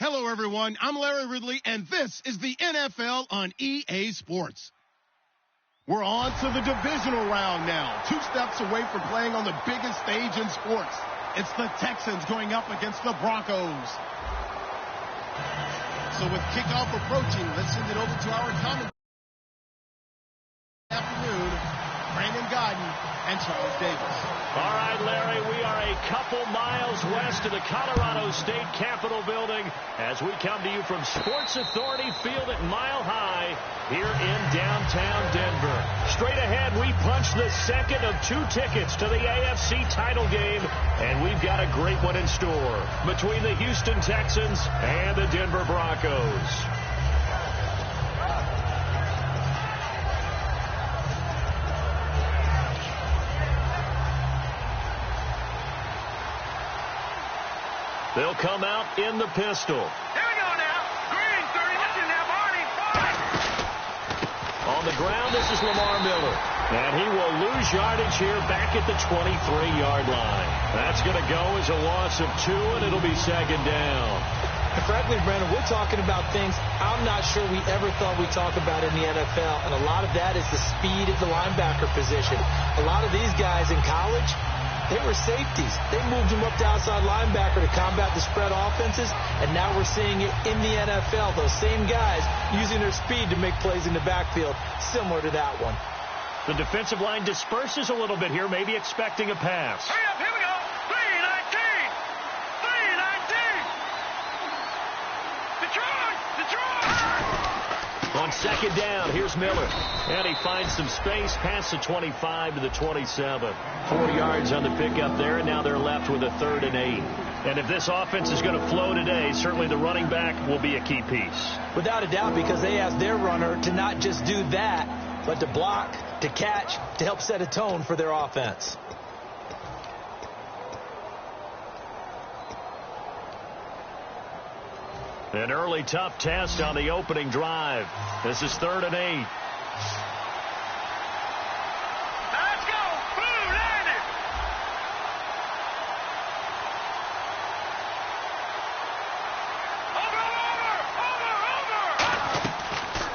Hello, everyone. I'm Larry Ridley, and this is the NFL on EA Sports. We're on to the divisional round now, 2 steps away from playing on the biggest stage in sports. It's the Texans going up against the Broncos. So with kickoff approaching, let's send it over to our commentator. Afternoon, Brandon Gaudin and Charles Davis. All right, Larry, we are a couple miles west of the Colorado State Capitol building as we come to you from Sports Authority Field at Mile High here in downtown Denver. Straight ahead, we punch the second of 2 tickets to the AFC title game, and we've got a great one in store between the Houston Texans and the Denver Broncos. They'll come out in the pistol. Here we go now. Green, 30. What's in there, Barney? On the ground, this is Lamar Miller. And he will lose yardage here back at the 23-yard line. That's going to go as a loss of 2, and it'll be second down. And frankly, Brandon, we're talking about things I'm not sure we ever thought we'd talk about in the NFL. And a lot of that is the speed at the linebacker position. A lot of these guys in college, they were safeties. They moved them up to outside linebacker to combat the spread offenses, and now we're seeing it in the NFL. Those same guys using their speed to make plays in the backfield, similar to that one. The defensive line disperses a little bit here, maybe expecting a pass. Hurry up, here we go. 3-19. 3-19. Detroit. On second down, here's Miller. And he finds some space past the 25 to the 27. 4 yards on the pickup there, and now they're left with a 3rd and 8. And if this offense is going to flow today, certainly the running back will be a key piece. Without a doubt, because they asked their runner to not just do that, but to block, to catch, to help set a tone for their offense. An early tough test on the opening drive. This is 3rd and 8. Let's go. Blue landed. Over.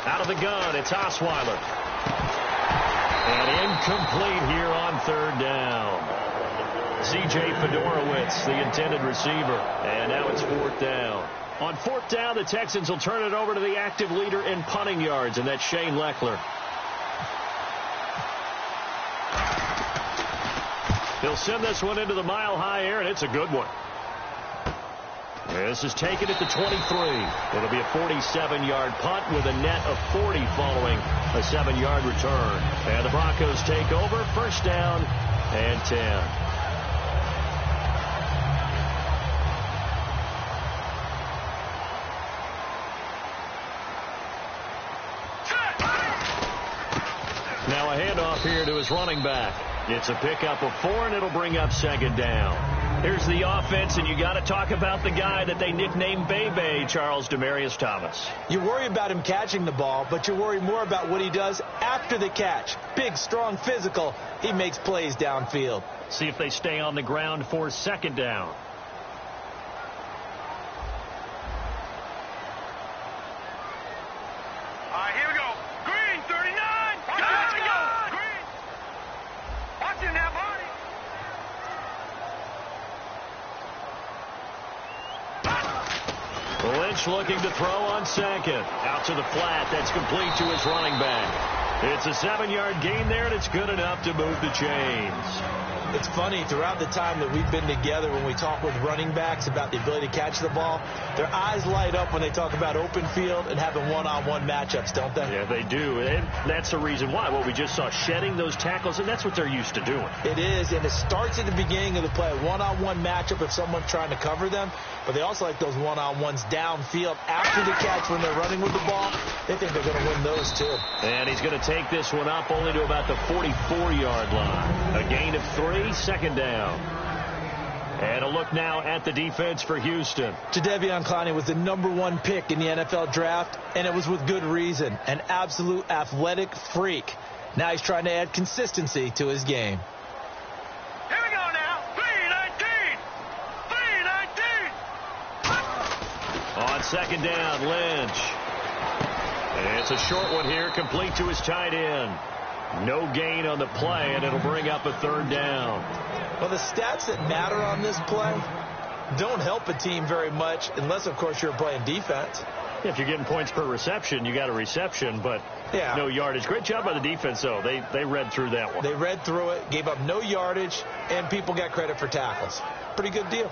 Out of the gun, it's Osweiler. And incomplete here on 3rd down. C.J. Fedorowicz, the intended receiver. And now it's 4th down. On 4th down, the Texans will turn it over to the active leader in punting yards, and that's Shane Lechler. He'll send this one into the mile-high air, and it's a good one. This is taken at the 23. It'll be a 47-yard punt with a net of 40 following a 7-yard return. And the Broncos take over, 1st down and 10. Now a handoff here to his running back. It's a pickup of 4, and it'll bring up 2nd down. Here's the offense, and you got to talk about the guy that they nicknamed Bebe, Charles Demaryius Thomas. You worry about him catching the ball, but you worry more about what he does after the catch. Big, strong, physical. He makes plays downfield. See if they stay on the ground for 2nd down. Here we go. Green, 39. Let's go. Green. What's in there, Barney? Lynch looking to throw on 2nd. Out to the flat. That's complete to his running back. It's a 7-yard gain there, and it's good enough to move the chains. It's funny, throughout the time that we've been together, when we talk with running backs about the ability to catch the ball, their eyes light up when they talk about open field and having one-on-one matchups, don't they? Yeah, they do, and that's the reason why. What we just saw, shedding those tackles, and that's what they're used to doing. It is, and it starts at the beginning of the play, a one-on-one matchup if someone's trying to cover them, but they also like those one-on-ones downfield after the catch when they're running with the ball. They think they're going to win those, too. And he's going to take this one up only to about the 44-yard line. A gain of 3, 2nd down. And a look now at the defense for Houston. Jadeveon Clowney was the #1 pick in the NFL draft, and it was with good reason. An absolute athletic freak. Now he's trying to add consistency to his game. Here we go now. 3-19. 3-19. On second down, Lynch. And it's a short one here, complete to his tight end. No gain on the play, and it'll bring up a third down. Well, the stats that matter on this play don't help a team very much unless, of course, you're playing defense. If you're getting points per reception, you got a reception, but no yardage. Great job by the defense, though. They read through that one. They read through it, gave up no yardage, and people got credit for tackles. Pretty good deal.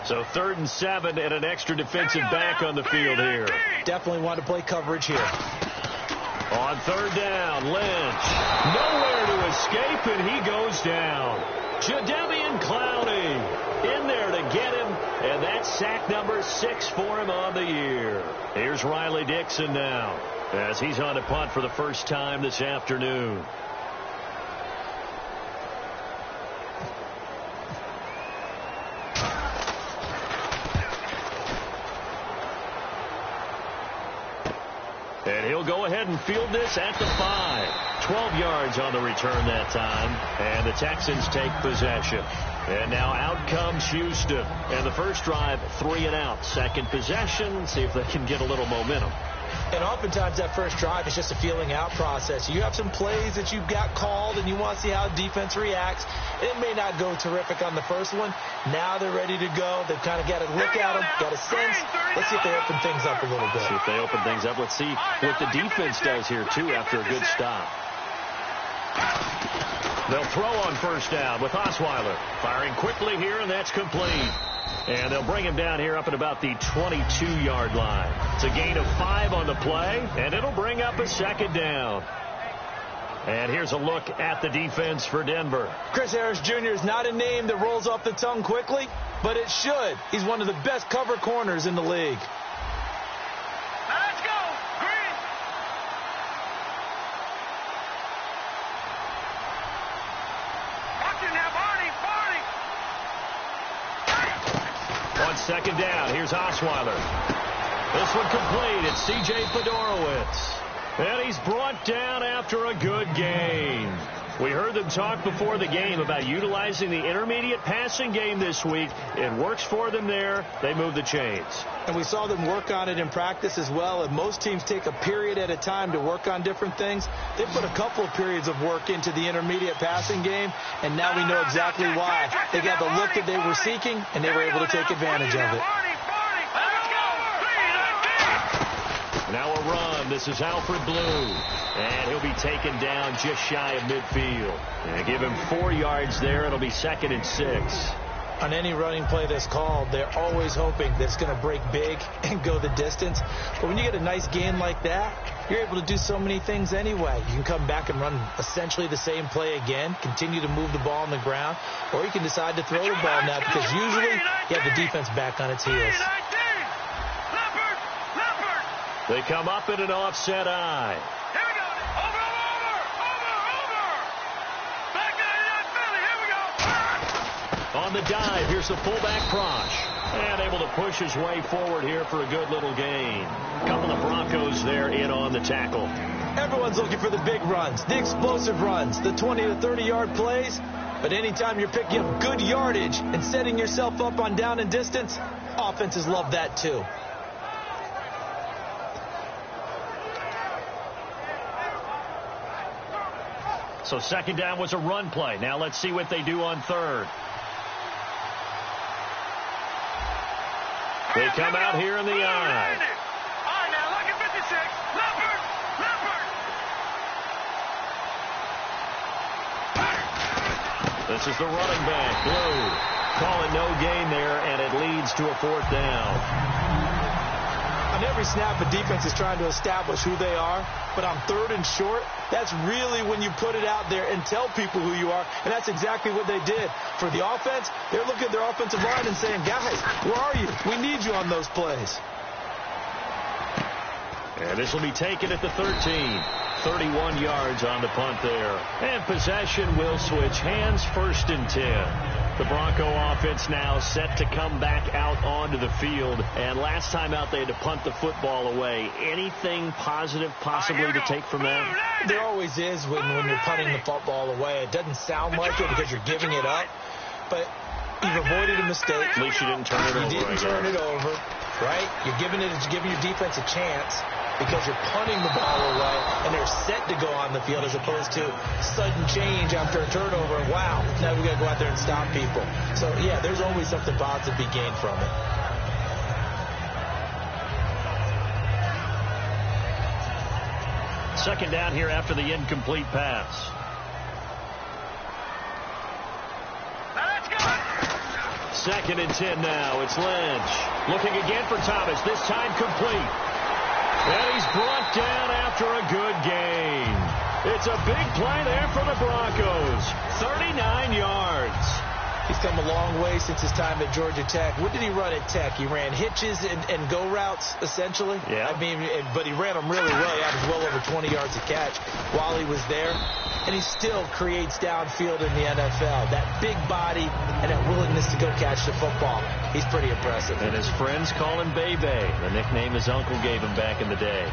So 3rd and 7 and an extra defensive back on the field here. Definitely want to play coverage here. On 3rd down, Lynch. Nowhere to escape, and he goes down. Jadeveon Clowney in there to get him, and that's sack number 6 for him on the year. Here's Riley Dixon now as he's on to punt for the first time this afternoon. And he'll go ahead and field this at the 5. 12 yards on the return that time. And the Texans take possession. And now out comes Houston. And the first drive, 3 and out. Second possession, see if they can get a little momentum. And oftentimes that first drive is just a feeling out process. You have some plays that you've got called and you want to see how defense reacts. It may not go terrific on the first one. Now they're ready to go. They've kind of got to look at them, got a sense. Let's see if they open things up a little bit. See if they open things up. Let's see what the defense does here, too, after a good stop. They'll throw on first down with Osweiler. Firing quickly here, and that's complete. And they'll bring him down here up at about the 22-yard line. It's a gain of 5 on the play, and it'll bring up a second down. And here's a look at the defense for Denver. Chris Harris Jr. is not a name that rolls off the tongue quickly, but it should. He's one of the best cover corners in the league. Let's go, Green. Watching now, Barney. On second down, here's Osweiler. This one complete. It's C.J. Fedorowicz. And he's brought down after a good gain. We heard them talk before the game about utilizing the intermediate passing game this week. It works for them there. They move the chains. And we saw them work on it in practice as well. And most teams take a period at a time to work on different things. They put a couple of periods of work into the intermediate passing game, and now we know exactly why. They got the look that they were seeking, and they were able to take advantage of it. Now a run. This is Alfred Blue. And he'll be taken down just shy of midfield. And give him 4 yards there. It'll be 2nd and 6. On any running play that's called, they're always hoping that it's going to break big and go the distance. But when you get a nice gain like that, you're able to do so many things anyway. You can come back and run essentially the same play again, continue to move the ball on the ground, or you can decide to throw the ball now because usually you have the defense back on its heels. They come up in an offset eye. Here we go. Over. Back 99 Philly. Here we go. On the dive, here's the fullback Prosch. And able to push his way forward here for a good little gain. A couple of Broncos there in on the tackle. Everyone's looking for the big runs, the explosive runs, the 20 to 30-yard plays. But anytime you're picking up good yardage and setting yourself up on down and distance, offenses love that too. So second down was a run play. Now let's see what they do on third. They come out here in the eye. All right, now look at 56. Leopard. This is the running back, Blue. Calling no gain there, and it leads to a 4th down. On every snap, a defense is trying to establish who they are, but on 3rd and short, that's really when you put it out there and tell people who you are, and that's exactly what they did. For the offense, they're looking at their offensive line and saying, guys, where are you? We need you on those plays. And this will be taken at the 13. 31 yards on the punt there. And possession will switch hands, 1st and 10. The Bronco offense now set to come back out onto the field. And last time out, they had to punt the football away. Anything positive possibly to take from that? There always is when you're punting the football away. It doesn't sound like it because you're giving it up. But you've avoided a mistake. At least you didn't turn it over. You didn't turn it over, right? You're giving your defense a chance because you're punting the ball away, and they're set to go on the field as opposed to sudden change after a turnover. Wow, now we've got to go out there and stop people. So, yeah, there's always something positive to be gained from it. Second down here after the incomplete pass. Second and 10 now. It's Lynch. Looking again for Thomas. This time complete. And he's brought down after a good gain. It's a big play there for the Broncos. 39 yards. He's come a long way since his time at Georgia Tech. What did he run at Tech? He ran hitches and go routes, essentially. Yeah. I mean, but he ran them really well. He averaged well over 20 yards a catch while he was there. And he still creates downfield in the NFL. That big body and that willingness to go catch the football. He's pretty impressive. And his friends call him Bebe, the nickname his uncle gave him back in the day.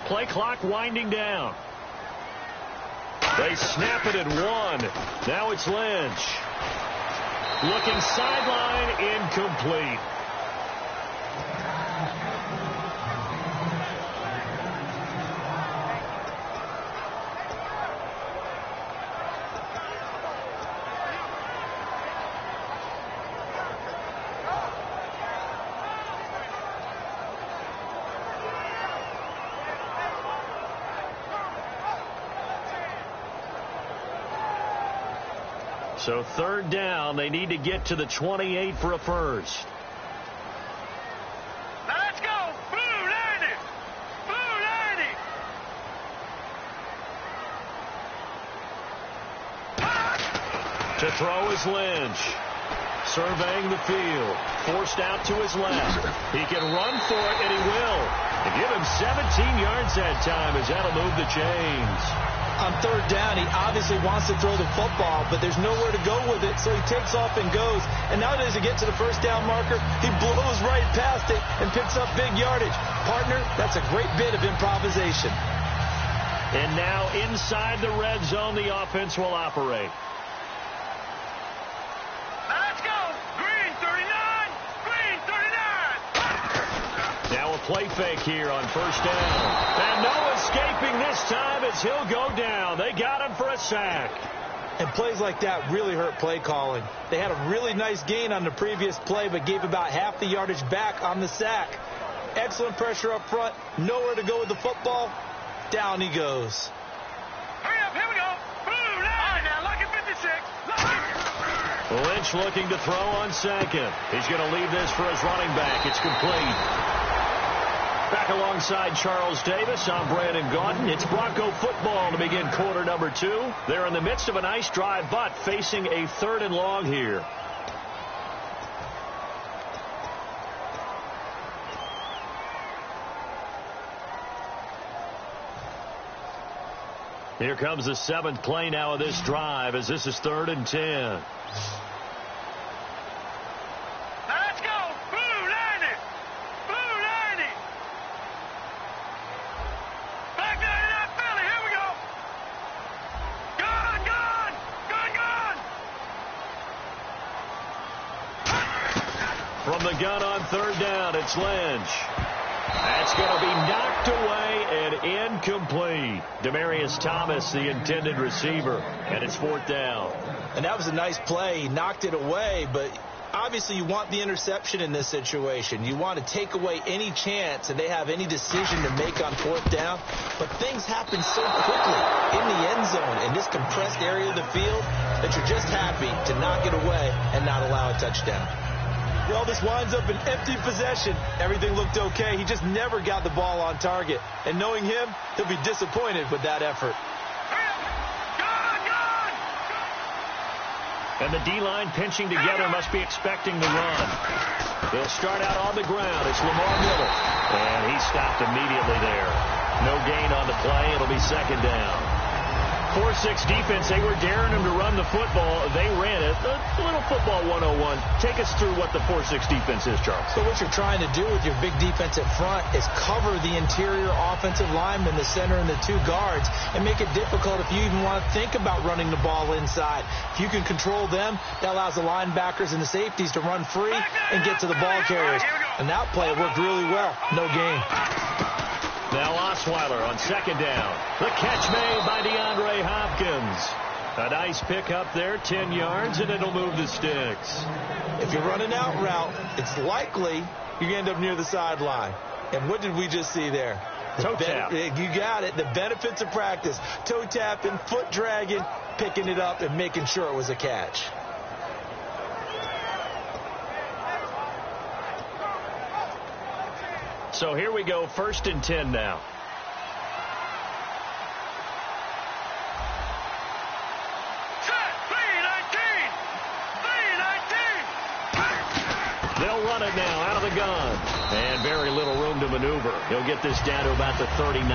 Play clock winding down. They snap it at 1. Now it's Lynch. Looking sideline, incomplete. So third down, they need to get to the 28 for a first. Now let's go. Blue 90. Blue 90. To throw is Lynch. Surveying the field. Forced out to his left. He can run for it, and he will. And give him 17 yards that time as that'll move the chains. On third down, he obviously wants to throw the football, but there's nowhere to go with it, so he takes off and goes. And nowadays, to get to the first down marker, he blows right past it and picks up big yardage. Partner, that's a great bit of improvisation. And now inside the red zone, the offense will operate. Let's go. Green 39. Green 39. Now a play fake here on first down. And no escaping this time as he'll go down. They got him for a sack. And plays like that really hurt play calling. They had a really nice gain on the previous play, but gave about half the yardage back on the sack. Excellent pressure up front. Nowhere to go with the football. Down he goes. Hurry up. Here we go. Blue 90. All right, now, lucky 56. Lynch looking to throw on second. He's going to leave this for his running back. It's complete. Back alongside Charles Davis, I'm Brandon Gaudin. It's Bronco football to begin quarter number 2. They're in the midst of a nice drive, but facing a third and long here. Here comes the 7th play now of this drive as this is 3rd and 10. From the gun on third down, it's Lynch. That's going to be knocked away and incomplete. Demaryius Thomas, the intended receiver, and it's 4th down. And that was a nice play. He knocked it away, but obviously you want the interception in this situation. You want to take away any chance and they have any decision to make on 4th down. But things happen so quickly in the end zone in this compressed area of the field that you're just happy to knock it away and not allow a touchdown. Well, this winds up an empty possession. Everything looked okay. He just never got the ball on target. And knowing him, he'll be disappointed with that effort. And the D-line pinching together must be expecting the run. They'll start out on the ground. It's Lamar Miller. And he stopped immediately there. No gain on the play. It'll be second down. 4-6 defense, they were daring him to run the football. They ran it. A little football 101. Take us through what the 4-6 defense is, Charles. So what you're trying to do with your big defensive front is cover the interior offensive lineman, the center, and the two guards, and make it difficult if you even want to think about running the ball inside. If you can control them, that allows the linebackers and the safeties to run free and get to the ball carriers. And that play worked really well. No gain. Now Osweiler on second down. The catch made by DeAndre Hopkins. A nice pick up there, 10 yards, and it'll move the sticks. If you run an out route, it's likely you end up near the sideline. And what did we just see there? Toe tap. You got it. The benefits of practice. Toe tapping, foot dragging, picking it up, and making sure it was a catch. So here we go, 1st and 10 now. They'll run it now out of the gun. And very little room to maneuver. He'll get this down to about the 39.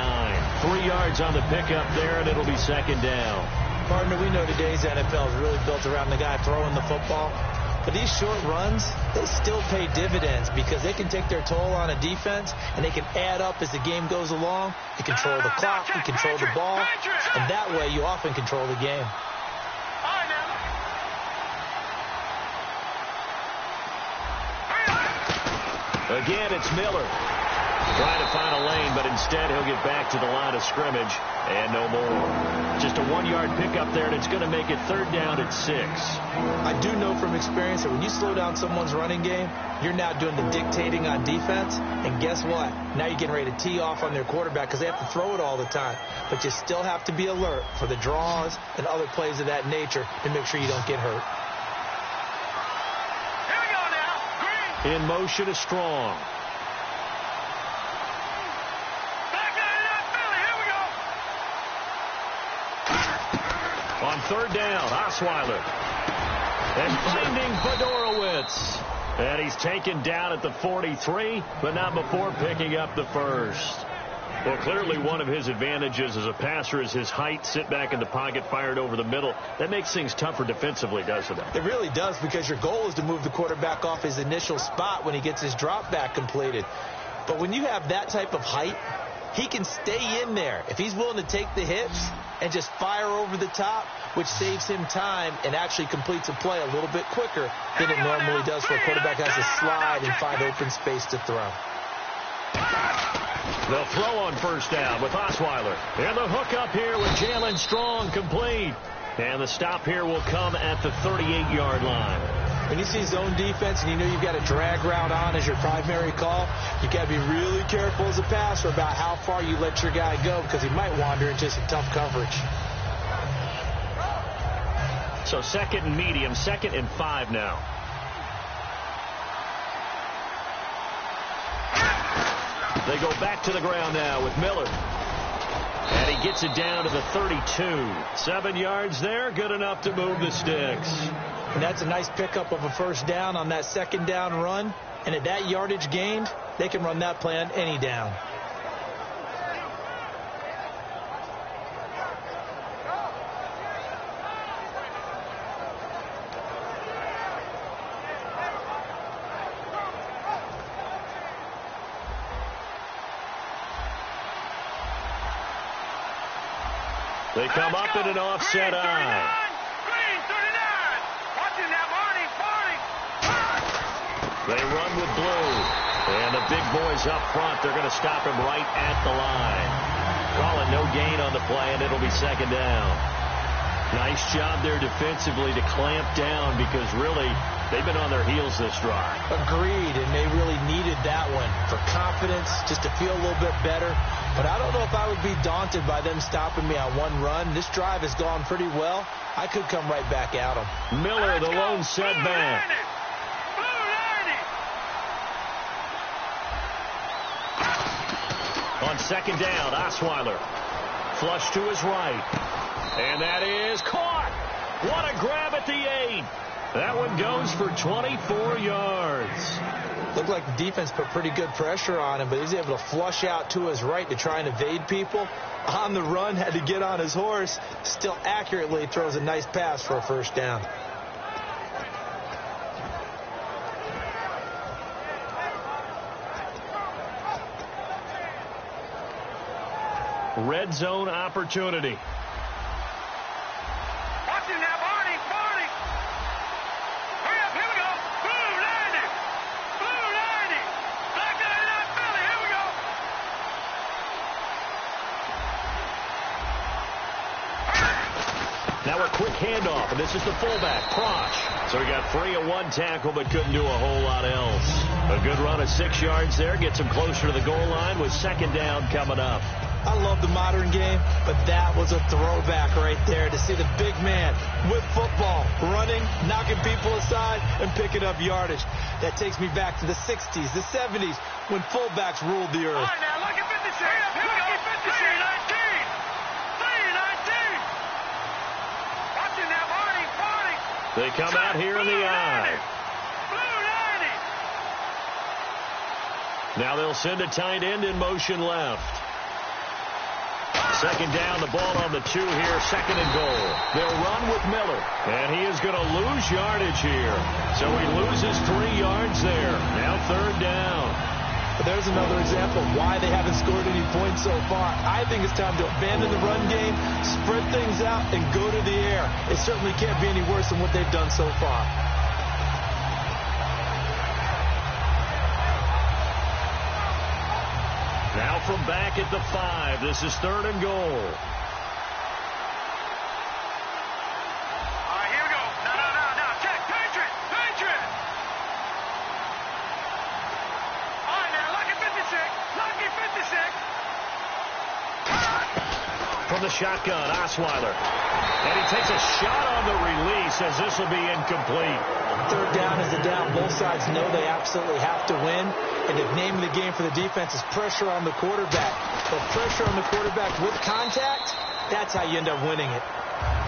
3 yards on the pickup there, and it'll be second down. Partner, we know today's NFL is really built around the guy throwing the football. But these short runs, they still pay dividends because they can take their toll on a defense, and they can add up as the game goes along. You control the clock, you control the ball, and that way you often control the game. Again, it's Miller. Trying to find a lane, but instead he'll get back to the line of scrimmage, and no more. Just a 1-yard pickup there, and it's going to make it 3rd down at 6. I do know from experience that when you slow down someone's running game, you're now doing the dictating on defense, and guess what? Now you're getting ready to tee off on their quarterback because they have to throw it all the time. But you still have to be alert for the draws and other plays of that nature to make sure you don't get hurt. Here we go now. Green. In motion is Strong. On 3rd down, Osweiler. And finding Fedorowicz. And he's taken down at the 43, but not before picking up the 1st. Well, clearly one of his advantages as a passer is his height, sit back in the pocket, fired over the middle. That makes things tougher defensively, doesn't it? It really does, because your goal is to move the quarterback off his initial spot when he gets his drop back completed. But when you have that type of height, he can stay in there if he's willing to take the hits and just fire over the top, which saves him time and actually completes a play a little bit quicker than it normally does for a quarterback who has to slide and find open space to throw. They'll throw on 1st down with Osweiler. And the hook up here with Jalen Strong complete. And the stop here will come at the 38-yard line. When you see zone defense and you know you've got a drag route on as your primary call, you got to be really careful as a passer about how far you let your guy go, because he might wander into some tough coverage. So 2nd and medium, 2nd and 5 now. They go back to the ground now with Miller. And he gets it down to the 32. 7 yards there, good enough to move the sticks. And that's a nice pickup of a 1st down on that 2nd down run. And at that yardage gained, they can run that play on any down. They come up in an offset eye. Green 39. Watching that Barney. They run with blue. And the big boys up front, they're going to stop him right at the line. Call it no gain on the play, and it'll be 2nd down. Nice job there defensively to clamp down, because really they've been on their heels this drive. Agreed, and they really needed that one for confidence, just to feel a little bit better. But I don't know if I would be daunted by them stopping me on one run. This drive has gone pretty well. I could come right back at them. Miller, the lone setback. On second down, Osweiler. Flush to his right. And that is caught. What a grab at the 8. That one goes for 24 yards. Looked like the defense put pretty good pressure on him, but he's able to flush out to his right to try and evade people. On the run, had to get on his horse. Still accurately throws a nice pass for a first down. Red zone opportunity. Watch him now, Barney. Barney. Hurry up, here we go. Blue 90. Blue 90. Black 99 Philly, here we go. Now a quick handoff, and this is the fullback, Prosch. So he got free of one tackle, but couldn't do a whole lot else. A good run of 6 yards there, gets him closer to the goal line with second down coming up. I love the modern game, but that was a throwback right there to see the big man with football, running, knocking people aside, and picking up yardage. That takes me back to the 60s, the 70s, when fullbacks ruled the earth. All right, now, look at 56. Here we go. 56. 319. Watch him now, Barney. Barney. They come out here in the eye. Blue 90. Now they'll send a tight end in motion left. Second down, the ball on the 2 here, second and goal. They'll run with Miller, and he is going to lose yardage here. So he loses 3 yards there. Now third down. But there's another example of why they haven't scored any points so far. I think it's time to abandon the run game, spread things out, and go to the air. It certainly can't be any worse than what they've done so far. Now from back at the 5, this is third and goal. All right, here we go. No. Check. Patriot. All right, now, lucky 56. Lucky 56. From the shotgun, Osweiler. And he takes a shot on the release as this will be incomplete. Third down is a down. Both sides know they absolutely have to win. And the name of the game for the defense is pressure on the quarterback. But pressure on the quarterback with contact, that's how you end up winning it.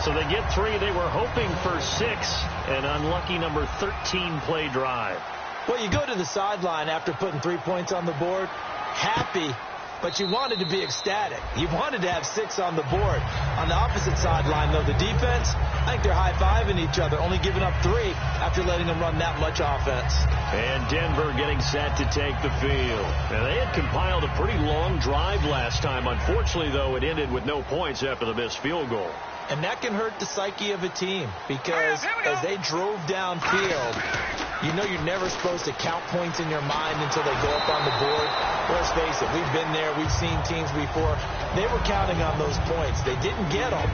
So they get 3. They were hoping for 6. An unlucky number 13 play drive. Well, you go to the sideline after putting 3 points on the board, happy, but you wanted to be ecstatic. You wanted to have 6 on the board. On the opposite sideline, though, the defense, I think they're high-fiving each other, only giving up 3 after letting them run that much offense. And Denver getting set to take the field. Now, they had compiled a pretty long drive last time. Unfortunately, though, it ended with no points after the missed field goal. And that can hurt the psyche of a team because as they drove downfield, you know you're never supposed to count points in your mind until they go up on the board. Let's face it, we've been there. We've seen teams before. They were counting on those points. They didn't get them.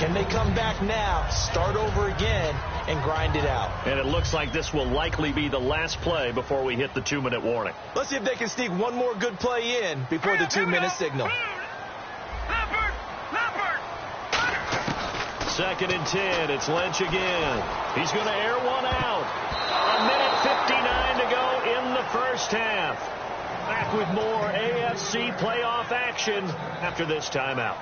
Can they come back now, start over again, and grind it out? And it looks like this will likely be the last play before we hit the 2-minute warning. Let's see if they can sneak one more good play in before the 2-minute signal. Second and 10. It's Lynch again. He's going to air one out. 1:59 to go in the first half. Back with more AFC playoff action after this timeout.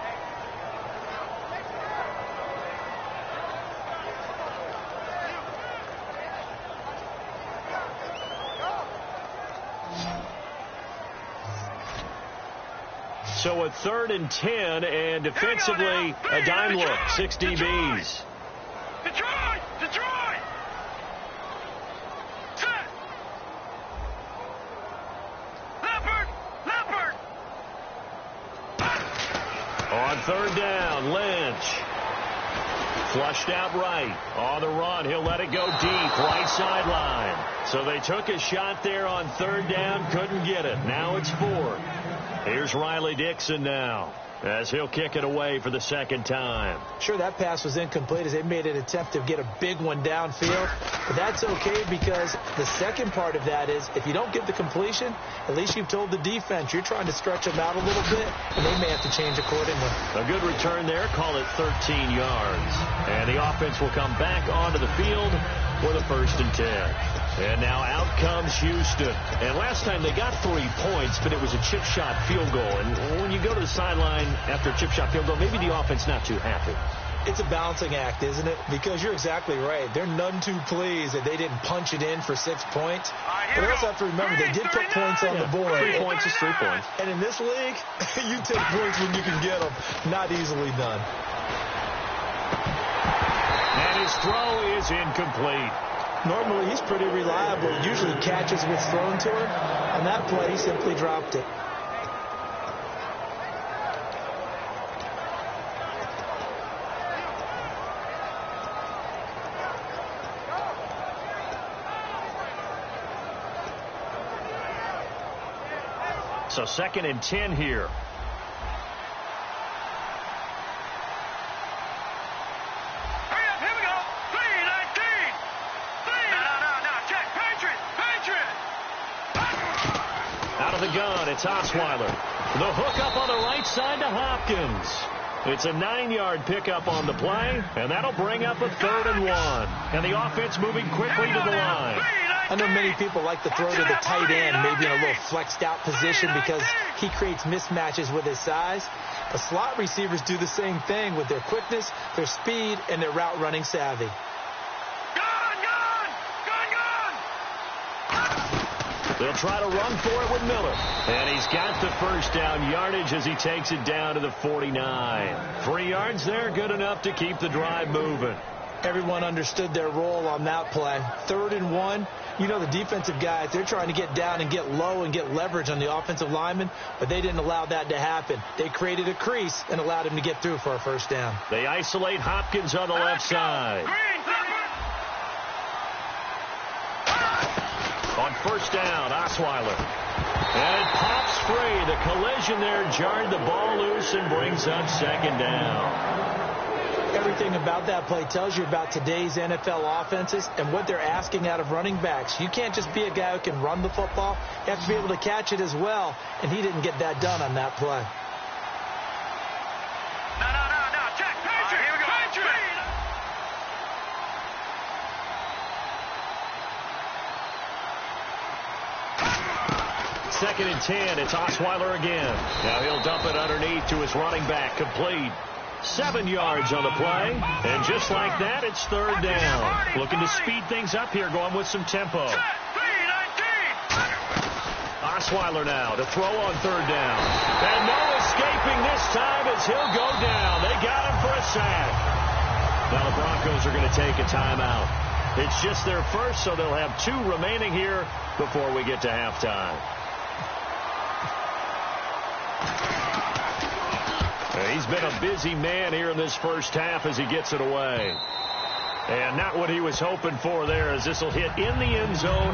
So a 3rd and 10, and defensively, a dime look, 6 DBs. Detroit! Set! Leopard! On third down, Lynch. Flushed out right. On the run, he'll let it go deep, right sideline. So they took a shot there on third down, couldn't get it. Now it's 4th. Here's Riley Dixon now as he'll kick it away for the second time. Sure, that pass was incomplete as they made an attempt to get a big one downfield. But that's okay because the second part of that is if you don't get the completion, at least you've told the defense you're trying to stretch them out a little bit, and they may have to change accordingly. A good return there, call it 13 yards. And the offense will come back onto the field for the 1st and 10. And now out comes Houston. And last time they got 3 points, but it was a chip shot field goal. And when you go to the sideline after a chip shot field goal, maybe the offense not too happy. It's a balancing act, isn't it? Because you're exactly right. They're none too pleased that they didn't punch it in for 6 points. But they also have to remember they did put points on the board. 3 points is 3 points. And in this league, you take points when you can get them. Not easily done. And his throw is incomplete. Normally, he's pretty reliable. Usually catches what's thrown to him. On that play, he simply dropped it. So 2nd and 10 here. Out of the gun, it's Osweiler. The hook up on the right side to Hopkins. It's a 9-yard pickup on the play, and that'll bring up a 3rd and 1. And the offense moving quickly to the line. I know many people like to throw to the tight end, maybe in a little flexed out position because he creates mismatches with his size. The slot receivers do the same thing with their quickness, their speed, and their route running savvy. They'll try to run for it with Miller. And he's got the first down yardage as he takes it down to the 49. 3 yards there, good enough to keep the drive moving. Everyone understood their role on that play. 3rd and 1. You know, the defensive guys, they're trying to get down and get low and get leverage on the offensive lineman, but they didn't allow that to happen. They created a crease and allowed him to get through for a first down. They isolate Hopkins on the left side. On first down, Osweiler. And it pops free. The collision there jarred the ball loose and brings up 2nd down. Everything about that play tells you about today's NFL offenses and what they're asking out of running backs. You can't just be a guy who can run the football. You have to be able to catch it as well, and he didn't get that done on that play. No. Check. Patriot. Here we go. Patriot. 2nd and 10. It's Osweiler again. Now he'll dump it underneath to his running back. Complete. 7 yards on the play. And just like that, it's 3rd down. Looking to speed things up here, going with some tempo. Osweiler now to throw on 3rd down. And no escaping this time as he'll go down. They got him for a sack. Now the Broncos are going to take a timeout. It's just their first, so they'll have 2 remaining here before we get to halftime. He's been a busy man here in this first half as he gets it away. And not what he was hoping for there, as this will hit in the end zone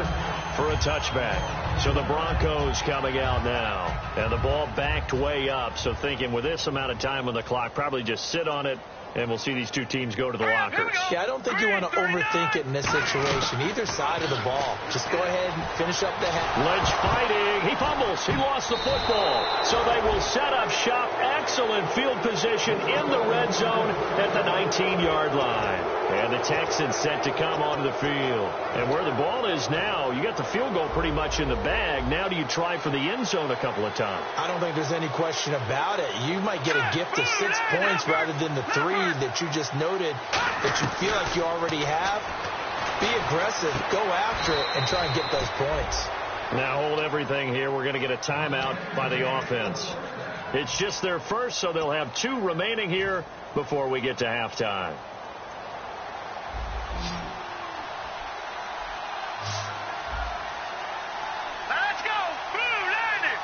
for a touchback. So the Broncos coming out now. And the ball backed way up. So thinking with this amount of time on the clock, probably just sit on it. And we'll see these 2 teams go to the lockers. Yeah, I don't think you want to overthink it in this situation. Either side of the ball. Just go ahead and finish up the half. Lynch fighting. He fumbles. He lost the football. So they will set up shop. Excellent field position in the red zone at the 19-yard line. And the Texans set to come onto the field. And where the ball is now, you got the field goal pretty much in the bag. Now do you try for the end zone a couple of times? I don't think there's any question about it. You might get a gift of 6 points rather than the 3 that you just noted that you feel like you already have. Be aggressive, go after it, and try and get those points. Now hold everything here. We're going to get a timeout by the offense. It's just their first, so they'll have 2 remaining here before we get to halftime. Let's go. Blue, landing.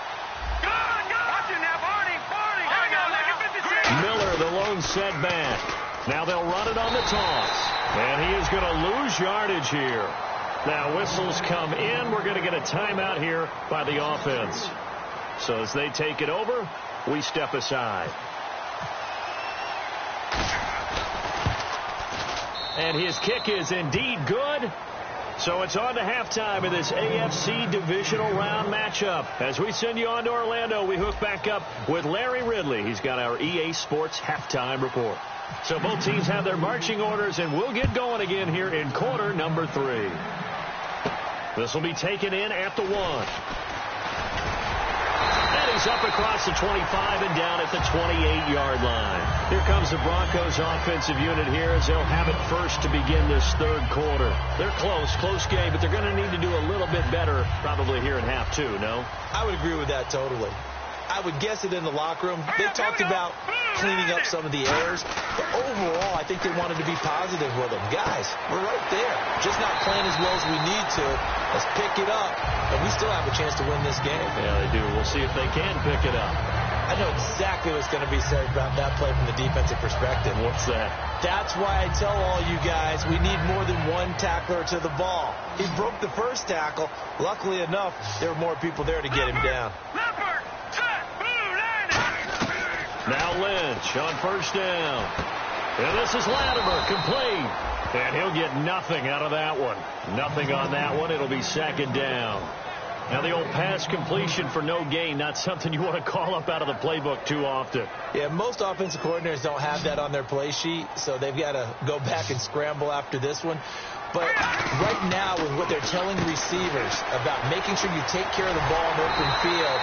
Go. Watch it now, Barney. Miller, the lone setback. Now they'll run it on the toss. And he is going to lose yardage here. Now whistles come in. We're going to get a timeout here by the offense. So as they take it over, we step aside. And his kick is indeed good. So it's on to halftime in this AFC divisional round matchup. As we send you on to Orlando, we hook back up with Larry Ridley. He's got our EA Sports halftime report. So both teams have their marching orders, and we'll get going again here in quarter number 3. This will be taken in at the 1. And he's up across the 25 and down at the 28-yard line. Here comes the Broncos offensive unit here as they'll have it first to begin this third quarter. They're close game, but they're going to need to do a little bit better probably here in half 2, no? I would agree with that totally. I would guess it in the locker room. They talked about cleaning up some of the errors, but overall, I think they wanted to be positive with them. Guys, we're right there. Just not playing as well as we need to. Let's pick it up, and we still have a chance to win this game. Yeah, they do. We'll see if they can pick it up. I know exactly what's going to be said about that play from the defensive perspective. What's that? That's why I tell all you guys we need more than one tackler to the ball. He broke the first tackle. Luckily enough, there were more people there to get him down. Now Lynch on first down. And this is Latimer, complete. And he'll get nothing out of that one. Nothing on that one. It'll be second down. Now the old pass completion for no gain, not something you want to call up out of the playbook too often. Yeah, most offensive coordinators don't have that on their play sheet, so they've got to go back and scramble after this one. But right now, with what they're telling receivers about making sure you take care of the ball in open field,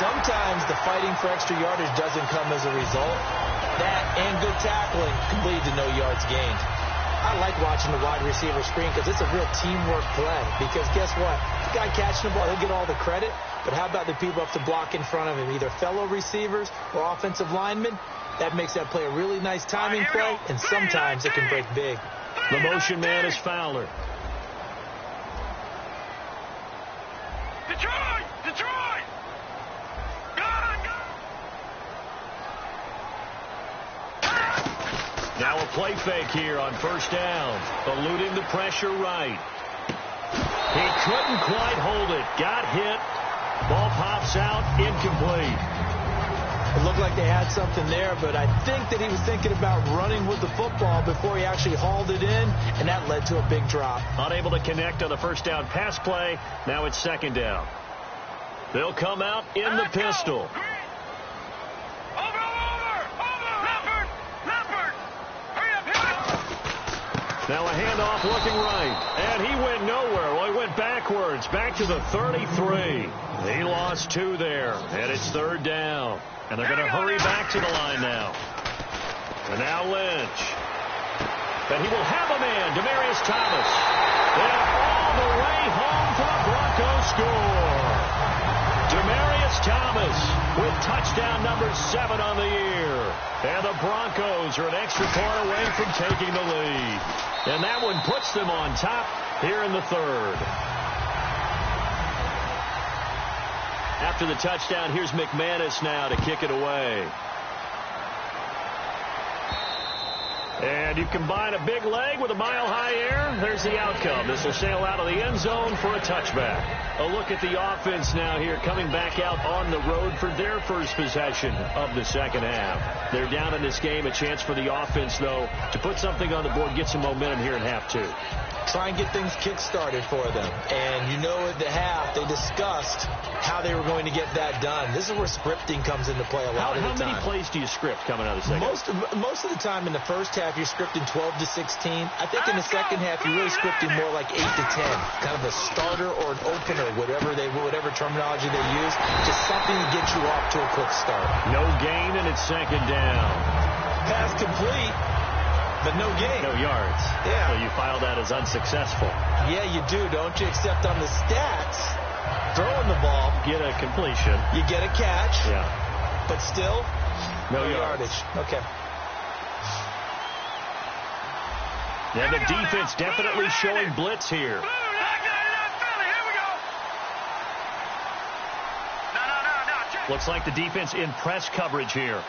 sometimes the fighting for extra yardage doesn't come as a result. That and good tackling can lead to no yards gained. I like watching the wide receiver screen because it's a real teamwork play. Because guess what? The guy catching the ball, he'll get all the credit. But how about the people up to block in front of him, either fellow receivers or offensive linemen? That makes that play a really nice timing play, and sometimes it can break big. The motion man is Fowler. Detroit! Detroit! Now a play fake here on first down. Eluding the pressure right. He couldn't quite hold it. Got hit. Ball pops out. Incomplete. It looked like they had something there, but I think that he was thinking about running with the football before he actually hauled it in, and that led to a big drop. Unable to connect on the first down pass play. Now it's second down. They'll come out in the pistol. Now a handoff looking right, and he went nowhere. Well, he went backwards, back to the 33. He lost 2 there, and it's third down. And they're going to hurry back to the line now. And now Lynch. And he will have a man, Demaryius Thomas. And all the way home for the Broncos score. Demaryius Thomas with touchdown number 7 on the year. And the Broncos are an extra point away from taking the lead. And that one puts them on top here in the third. After the touchdown, here's McManus now to kick it away. And you combine a big leg with a mile-high air, there's the outcome. This will sail out of the end zone for a touchback. A look at the offense now here, coming back out on the road for their first possession of the second half. They're down in this game. A chance for the offense, though, to put something on the board, get some momentum here in half 2. Try and get things kick-started for them. And you know at the half, they discussed how they were going to get that done. This is where scripting comes into play a lot of the time. How many plays do you script coming out of the second half? Most of the time in the first half, you're scripting 12 to 16. I think in the second half, you're really scripting more like 8 to 10. Kind of a starter or an opener, whatever terminology they use. Just something to get you off to a quick start. No gain, and it's second down. Pass complete. But no gain. No yards. Yeah. So you file that as unsuccessful. Yeah, you do, don't you? Except on the stats, throwing the ball. Get a completion. You get a catch. Yeah. But still, no yardage. Okay. Yeah, the defense definitely showing blitz here. Looks like the defense in press coverage here.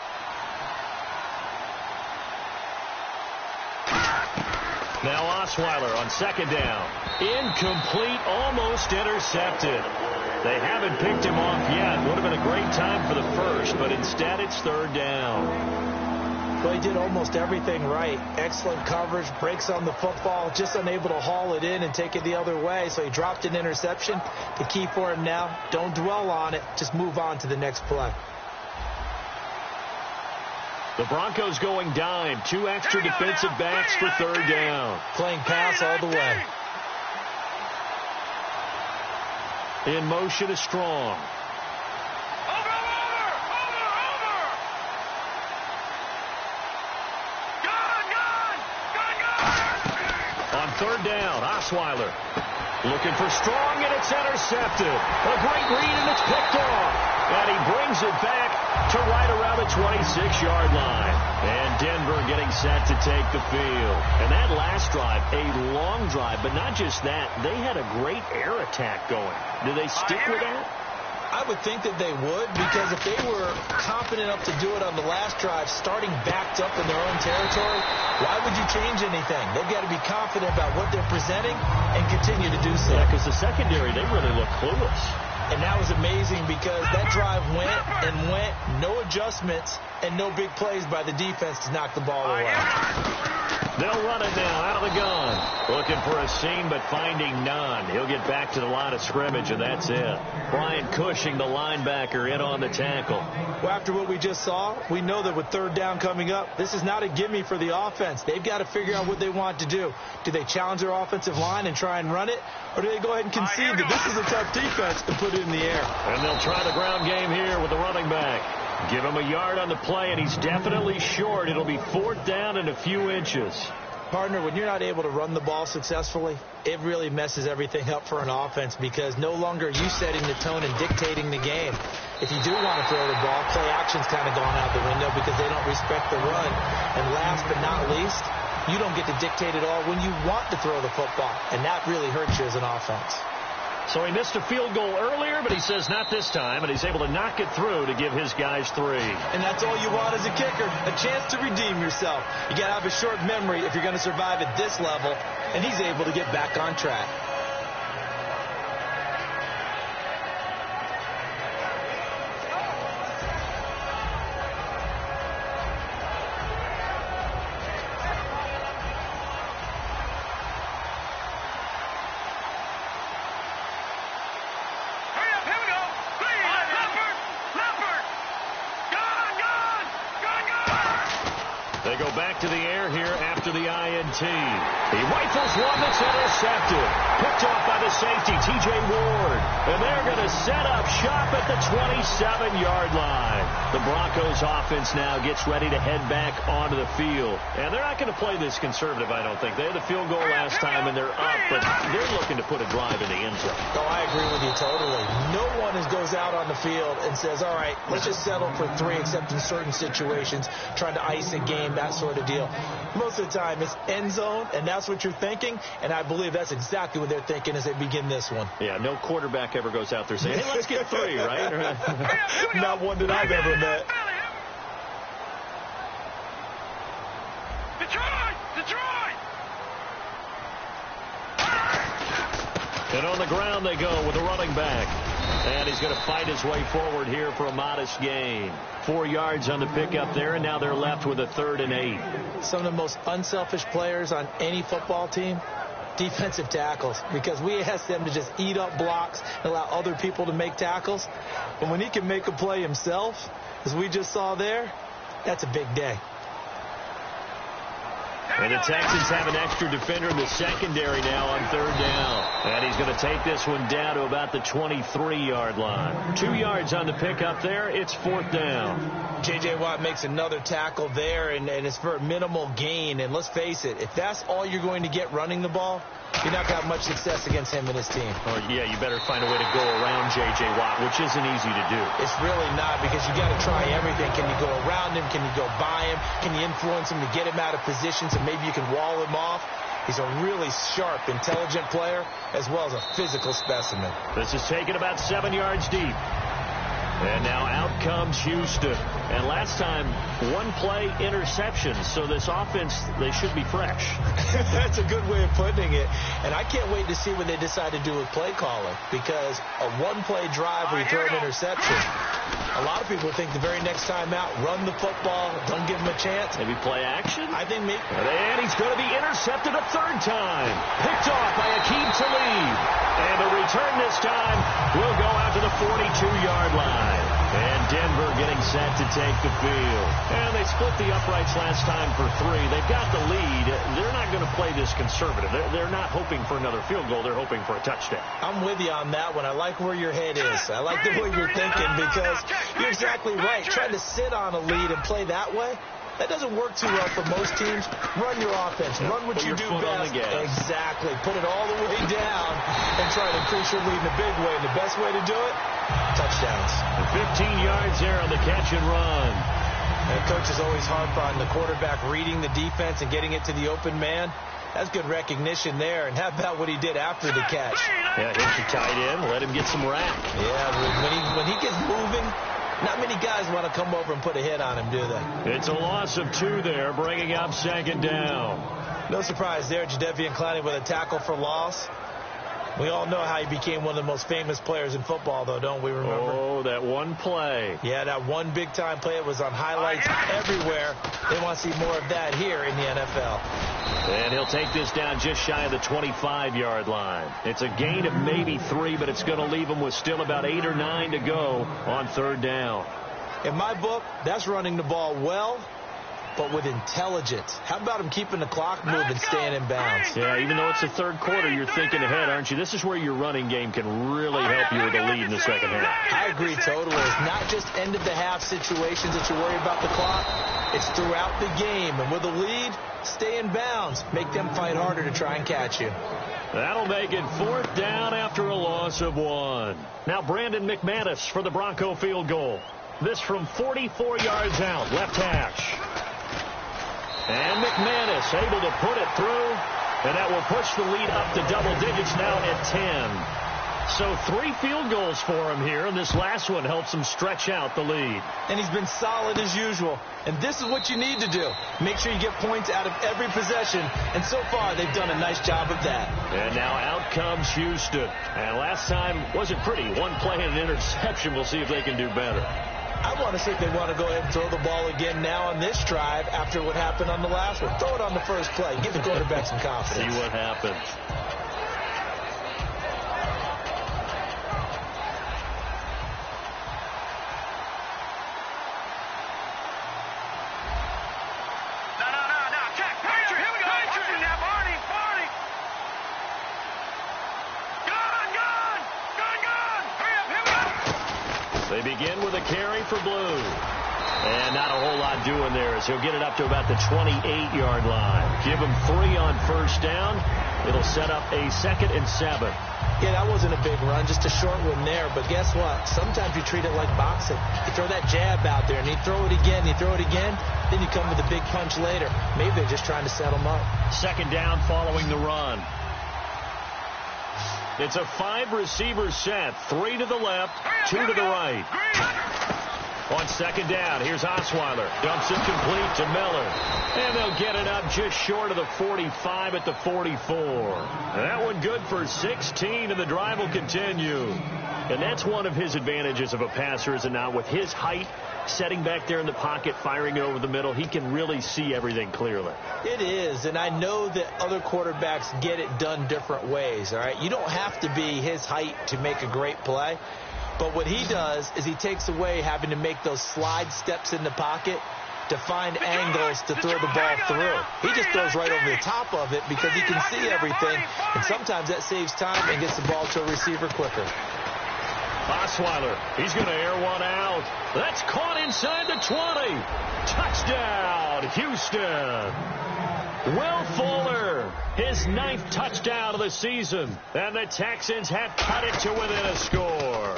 Now Osweiler on second down. Incomplete, almost intercepted. They haven't picked him off yet. Would have been a great time for the first, but instead it's third down. Well, he did almost everything right. Excellent coverage, breaks on the football, just unable to haul it in and take it the other way. So he dropped an interception. The key for him now, don't dwell on it. Just move on to the next play. The Broncos going dime. 2 extra defensive backs for third down. Playing pass all the way. In motion is Strong. On third down, Osweiler looking for Strong, and it's intercepted. A great read, and it's picked off. And he brings it back to right around the 26-yard line. And Denver getting set to take the field. And that last drive, a long drive, but not just that. They had a great air attack going. Do they stick with that? I would think that they would, because if they were confident enough to do it on the last drive, starting backed up in their own territory, why would you change anything? They've got to be confident about what they're presenting and continue to do so. Yeah, because the secondary, they really look clueless. And that was amazing because that drive went and went, no adjustments, and no big plays by the defense to knock the ball away. They'll run it now out of the gun. Looking for a seam, but finding none. He'll get back to the line of scrimmage, and that's it. Brian Cushing, the linebacker, in on the tackle. Well, after what we just saw, we know that with third down coming up, this is not a gimme for the offense. They've got to figure out what they want to do. Do they challenge their offensive line and try and run it? Or do they go ahead and concede that this is a tough defense and put it in the air? And they'll try the ground game here with the running back. Give him a yard on the play, and he's definitely short. It'll be fourth down and a few inches. Partner, when you're not able to run the ball successfully, it really messes everything up for an offense because no longer are you setting the tone and dictating the game. If you do want to throw the ball, play action's kind of gone out the window because they don't respect the run. And last but not least, you don't get to dictate it all when you want to throw the football, and that really hurts you as an offense. So he missed a field goal earlier, but he says not this time, and he's able to knock it through to give his guys 3. And that's all you want as a kicker, a chance to redeem yourself. You got to have a short memory if you're going to survive at this level, and he's able to get back on track. They go back to the air here after the INT. He rifles one that's intercepted. Picked off by the safety, T.J. Ward. And they're going to set up shop at the 27-yard line. The Broncos offense now gets ready to head back onto the field. And they're not going to play this conservative, I don't think. They had the field goal last time, and they're up, but they're looking to put a drive in the end zone. Oh, I agree with you totally. No one goes out on the field and says, all right, let's just settle for 3, except in certain situations, trying to ice a game, that sort of deal. Most of the time, it's end zone, and that's what you're thinking, and I believe that's exactly what they're thinking as they begin this one. Yeah, no quarterback ever goes out there saying, hey, let's get 3, right? Not one that I've ever met. Detroit! And on the ground they go with a running back. And he's going to fight his way forward here for a modest gain. 4 yards on the pickup there, and now they're left with a 3rd and 8. Some of the most unselfish players on any football team, defensive tackles, because we ask them to just eat up blocks and allow other people to make tackles. But when he can make a play himself, as we just saw there, that's a big day. And the Texans have an extra defender in the secondary now on 3rd down. And he's going to take this one down to about the 23-yard line. 2 yards on the pickup there. It's 4th down. J.J. Watt makes another tackle there, and it's for a minimal gain. And let's face it, if that's all you're going to get running the ball, you're not going to have much success against him and his team. Oh, yeah, you better find a way to go around J.J. Watt, which isn't easy to do. It's really not, because you got to try everything. Can you go around him? Can you go by him? Can you influence him to get him out of position so maybe you can wall him off? He's a really sharp, intelligent player, as well as a physical specimen. This is taken about 7 yards deep. And now out comes Houston. And last time, 1 play interception. So this offense, they should be fresh. That's a good way of putting it. And I can't wait to see what they decide to do with play calling. Because a 1-play drive where you throw an interception, a lot of people think the very next time out, run the football, don't give him a chance. Maybe play action? I think maybe. And he's going to be intercepted a 3rd time. Picked off by Aqib Talib. And the return this time will go out to the 42-yard line. And Denver getting set to take the field. And they split the uprights last time for 3. They've got the lead. They're not going to play this conservative. They're not hoping for another field goal. They're hoping for a touchdown. I'm with you on that one. I like where your head is. I like the way you're thinking because you're exactly right. Trying to sit on a lead and play that way, that doesn't work too well for most teams. Run your offense. Run what you do best. Exactly. Put it all the way down and try to increase your lead in a big way. And the best way to do it, touchdowns. 15 yards there on the catch and run. And coach is always harp on the quarterback reading the defense and getting it to the open man. That's good recognition there. And how about what he did after the catch? Yeah, hit your tight end. Let him get some rack. Yeah, when he gets moving, not many guys want to come over and put a hit on him, do they? It's a loss of 2 there, bringing up 2nd down. No surprise there, Jadeveon Clowney with a tackle for loss. We all know how he became one of the most famous players in football, though, don't we remember? Oh, that one play. Yeah, that one big-time play. It was on highlights everywhere. They want to see more of that here in the NFL. And he'll take this down just shy of the 25-yard line. It's a gain of maybe 3, but it's going to leave him with still about 8 or 9 to go on 3rd down. In my book, that's running the ball well, but with intelligence. How about him keeping the clock moving, staying in bounds? Yeah, even though it's the 3rd quarter, you're thinking ahead, aren't you? This is where your running game can really help you with a lead in the 2nd half. I agree totally. It's not just end-of-the-half situations that you worry about the clock. It's throughout the game. And with a lead, stay in bounds. Make them fight harder to try and catch you. That'll make it 4th down after a loss of 1. Now Brandon McManus for the Bronco field goal. This from 44 yards out, left hash. And McManus able to put it through, and that will push the lead up to double digits now at 10. So 3 field goals for him here, and this last one helps him stretch out the lead. And he's been solid as usual. And this is what you need to do. Make sure you get points out of every possession, and so far they've done a nice job of that. And now out comes Houston. And last time wasn't pretty. 1 play and an interception. We'll see if they can do better. I want to see if they want to go ahead and throw the ball again now on this drive after what happened on the last one. Throw it on the first play. Give the quarterback some confidence. See what happens. No. Check. Here we go. Now, Barney. Gun. Hurry up. Here we go. They begin with a carry for Blue. And not a whole lot doing there as he'll get it up to about the 28-yard line. Give him 3 on 1st down. It'll set up a 2nd and 7. Yeah, that wasn't a big run, just a short one there. But guess what? Sometimes you treat it like boxing. You throw that jab out there, and you throw it again, then you come with a big punch later. Maybe they're just trying to set them up. 2nd down following the run. It's a 5-receiver set. 3 to the left, 2 to the right. On 2nd down, here's Osweiler. Dumps it complete to Miller. And they'll get it up just short of the 45 at the 44. That one good for 16, and the drive will continue. And that's one of his advantages of a passer, is it not? With his height, setting back there in the pocket, firing it over the middle, he can really see everything clearly. It is, and I know that other quarterbacks get it done different ways, all right? You don't have to be his height to make a great play. But what he does is he takes away having to make those slide steps in the pocket to find angles to throw the ball through. He just throws right over the top of it because he can see everything, and sometimes that saves time and gets the ball to a receiver quicker. Osweiler, he's going to air one out. That's caught inside the 20. Touchdown, Houston. Will Fuller, his 9th touchdown of the season. And the Texans have cut it to within a score.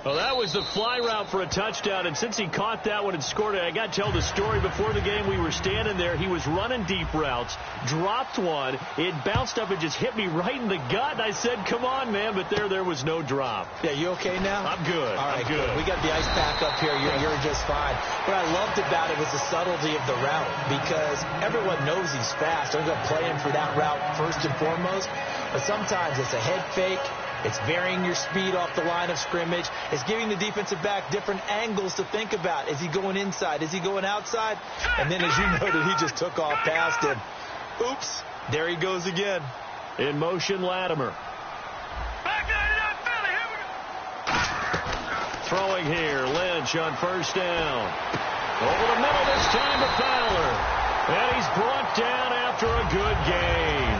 Well, that was the fly route for a touchdown, and since he caught that one and scored it, I got to tell the story. Before the game, we were standing there. He was running deep routes, dropped one. It bounced up and just hit me right in the gut. And I said, come on, man, but there was no drop. Yeah, you okay now? I'm good. All right, I'm good. We got the ice pack up here. You're just fine. What I loved about it was the subtlety of the route, because everyone knows he's fast. They're going to play him for that route first and foremost, but sometimes it's a head fake. It's varying your speed off the line of scrimmage. It's giving the defensive back different angles to think about. Is he going inside? Is he going outside? And then, as you noted, he just took off past him. Oops. There he goes again. In motion, Latimer. throwing here. Lynch on first down. Over the middle this time to Fowler. And he's brought down after a good gain.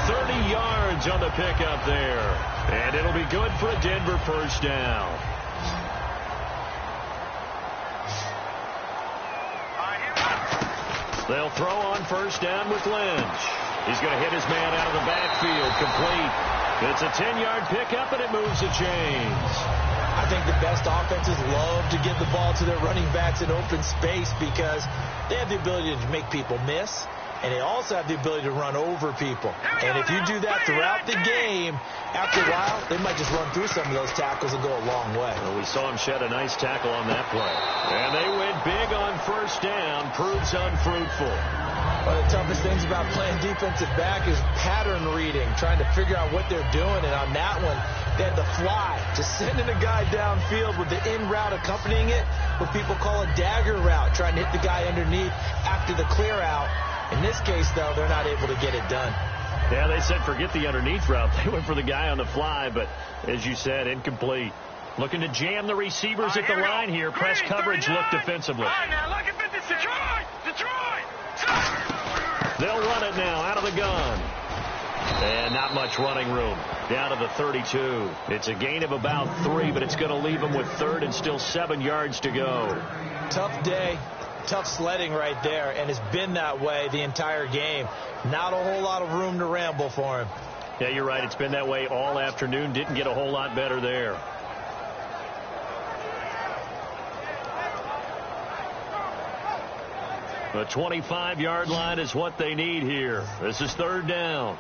30 yards on the pickup there. And it'll be good for a Denver first down. They'll throw on first down with Lynch. He's going to hit his man out of the backfield. Complete. It's a 10-yard pickup, and it moves the chains. I think the best offenses love to give the ball to their running backs in open space because they have the ability to make people miss, and they also have the ability to run over people. And if you do that throughout the game, after a while, they might just run through some of those tackles and go a long way. Well, we saw him shed a nice tackle on that play. And they went big on first down. Proves unfruitful. One of the toughest things about playing defensive back is pattern reading, trying to figure out what they're doing. And on that one, they had the fly, just sending a guy downfield with the in route accompanying it, what people call a dagger route, trying to hit the guy underneath after the clear out. In this case, though, they're not able to get it done. Yeah, they said forget the underneath route. They went for the guy on the fly, but as you said, incomplete. Looking to jam the receivers at the line here. Press coverage look defensively. All right, now look at Detroit! They'll run it now out of the gun. And not much running room. Down to the 32. It's a gain of about 3, but it's going to leave them with third and still 7 yards to go. Tough day. Tough sledding right there, and it's been that way the entire game. Not a whole lot of room to ramble for him. Yeah, you're right. It's been that way all afternoon. Didn't get a whole lot better there. The 25-yard line is what they need here. This is third down.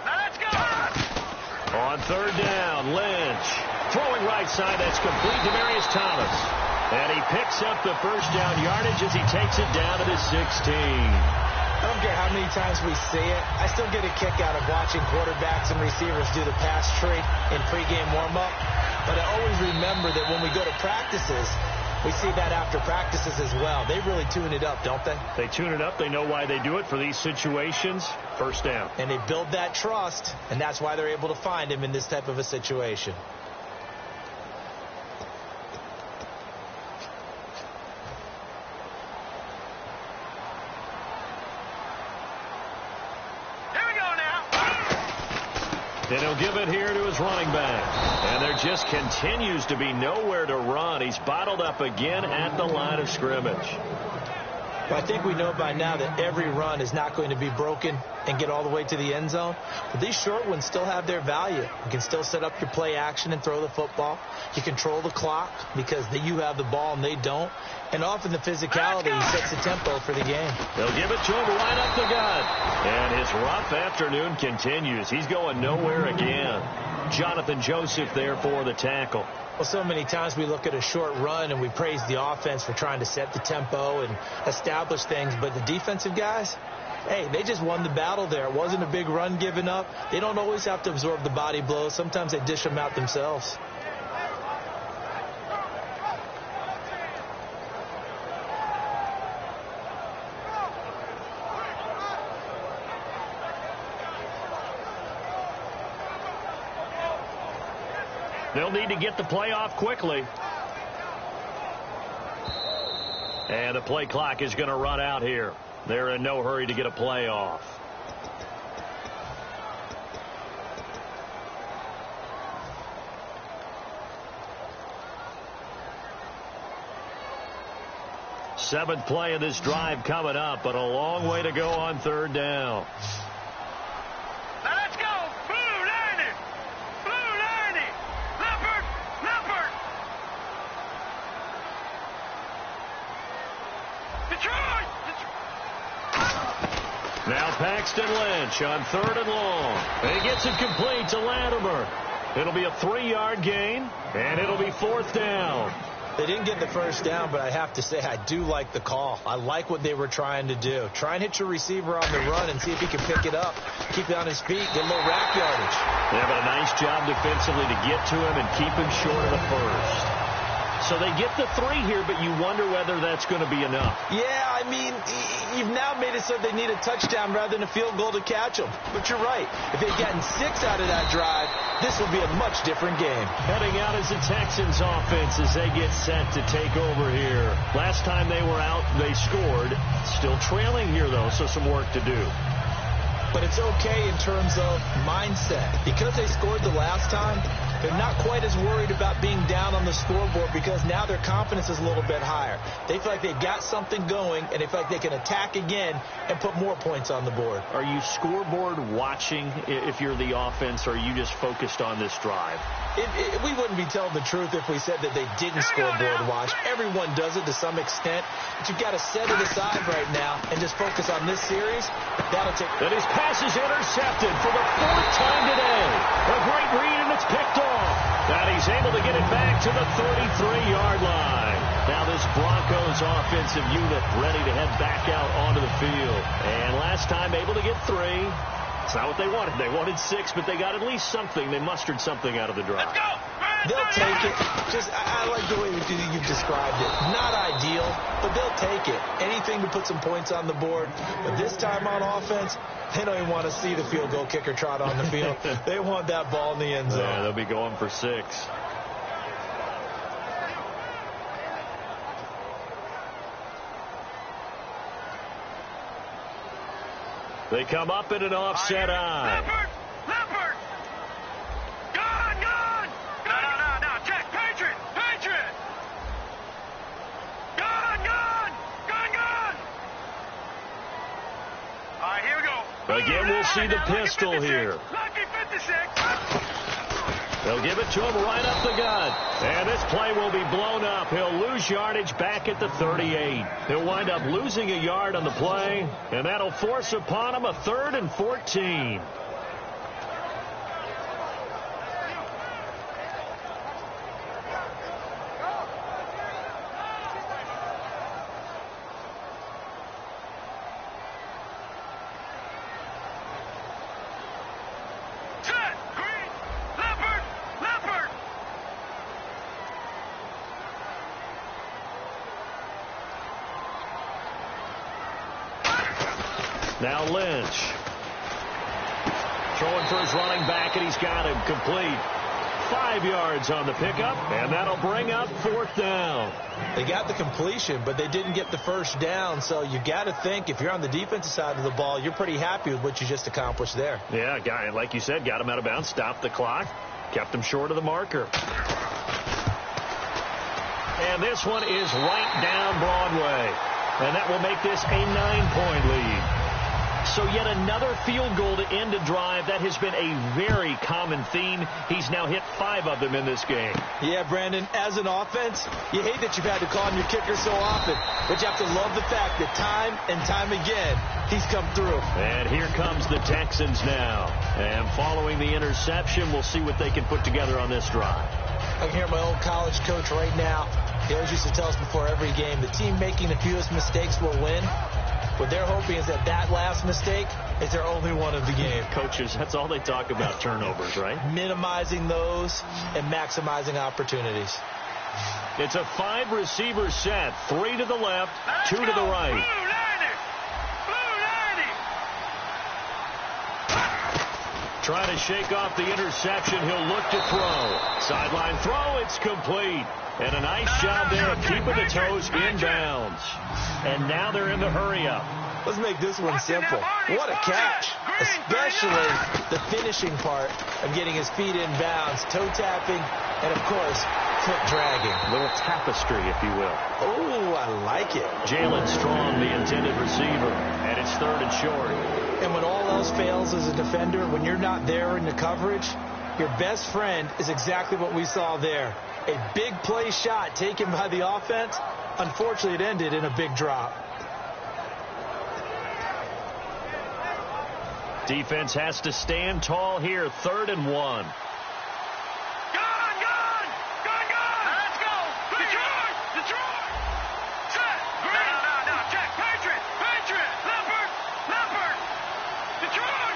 Now let's go! On third down, Lynch. Throwing right side, that's complete to Demaryius Thomas. And he picks up the first down yardage as he takes it down to the 16. I don't care how many times we see it. I still get a kick out of watching quarterbacks and receivers do the pass tree in pregame warm-up. But I always remember that when we go to practices, we see that after practices as well. They really tune it up, don't they? They tune it up. They know why they do it for these situations. First down. And they build that trust, and that's why they're able to find him in this type of a situation. And he'll give it here to his running back. And there just continues to be nowhere to run. He's bottled up again at the line of scrimmage. Well, I think we know by now that every run is not going to be broken and get all the way to the end zone. But these short ones still have their value. You can still set up your play action and throw the football. You control the clock because you have the ball and they don't. And often the physicality sets the tempo for the game. They'll give it to him right up the gut. And his rough afternoon continues. He's going nowhere again. Jonathan Joseph there for the tackle. Well, so many times we look at a short run and we praise the offense for trying to set the tempo and establish things. But the defensive guys, hey, they just won the battle there. It wasn't a big run given up. They don't always have to absorb the body blows. Sometimes they dish them out themselves. They'll need to get the play off quickly. And the play clock is going to run out here. They're in no hurry to get a play off. Seventh play of this drive coming up, but a long way to go on third down. Now let's go! Blue 90! Blue 90! Leopard! Leopard! Detroit! Now Paxton Lynch on third and long. He gets it complete to Latimer. It'll be a 3-yard gain, and it'll be fourth down. They didn't get the first down, but I have to say I do like the call. I like what they were trying to do. Try and hit your receiver on the run and see if he can pick it up. Keep it on his feet. Get a little rack yardage. Yeah, but a nice job defensively to get to him and keep him short of the first. So they get the 3 here, but you wonder whether that's going to be enough. Yeah, I mean, you've now made it so they need a touchdown rather than a field goal to catch them. But you're right. If they'd gotten 6 out of that drive, this will be a much different game. Heading out is the Texans offense as they get set to take over here. Last time they were out, they scored. Still trailing here, though, so some work to do. But it's okay in terms of mindset. Because they scored the last time, they're not quite as worried about being down on the scoreboard because now their confidence is a little bit higher. They feel like they've got something going, and they feel like they can attack again and put more points on the board. Are you scoreboard watching if you're the offense, or are you just focused on this drive? We wouldn't be telling the truth if we said that they didn't scoreboard watch. Everyone does it to some extent, but you've got to set it aside right now and just focus on this series. That'll take. And his pass is intercepted for the 4th time today. A great read, and it's picked off. And he's able to get it back to the 33-yard line. Now this Broncos offensive unit ready to head back out onto the field. And last time able to get 3. It's not what they wanted. They wanted 6, but they got at least something. They mustered something out of the drive. Let's go. They'll take it. I like the way you've described it. Not ideal, but they'll take it. Anything to put some points on the board. But this time on offense, they don't even want to see the field goal kicker trot on the field. They want that ball in the end zone. Yeah, they'll be going for 6. They come up in an offset eye. Leopard! Gone! No, check, Patriot! Gone! All right, here we go. Again, we'll see the pistol here. Lucky 56. They'll give it to him right up the gut. And this play will be blown up. He'll lose yardage back at the 38. He'll wind up losing a yard on the play, and that'll force upon him a 3rd and 14. Now Lynch. Throwing for his running back, and he's got him complete. 5 yards on the pickup, and that'll bring up 4th down. They got the completion, but they didn't get the first down, so you got to think if you're on the defensive side of the ball, you're pretty happy with what you just accomplished there. Yeah, guy, like you said, got him out of bounds, stopped the clock, kept him short of the marker. And this one is right down Broadway, and that will make this a 9-point lead. So yet another field goal to end a drive. That has been a very common theme. He's now hit 5 of them in this game. Yeah, Brandon, as an offense, you hate that you've had to call on your kicker so often, but you have to love the fact that time and time again, he's come through. And here comes the Texans now. And following the interception, we'll see what they can put together on this drive. I can hear my old college coach right now. He always used to tell us before every game, the team making the fewest mistakes will win. What they're hoping is that last mistake is their only one of the game. Coaches, that's all they talk about, turnovers, right? Minimizing those and maximizing opportunities. It's a 5-receiver set. 3 to the left, 2 to the right. Trying to shake off the interception. He'll look to throw. Sideline throw. It's complete. And a nice job there of keeping the toes inbounds. And now they're in the hurry-up. Let's make this one simple. What a catch. Especially the finishing part of getting his feet in bounds, toe tapping, and, of course, foot dragging. A little tapestry, if you will. Oh, I like it. Jalen Strong, the intended receiver. And it's 3rd and short. And when all else fails as a defender, when you're not there in the coverage, your best friend is exactly what we saw there. A big play shot taken by the offense. Unfortunately, it ended in a big drop. Defense has to stand tall here. 3rd and 1. Gone! Let's go! Detroit! Set! No, check! Patriot! Leopard! Detroit!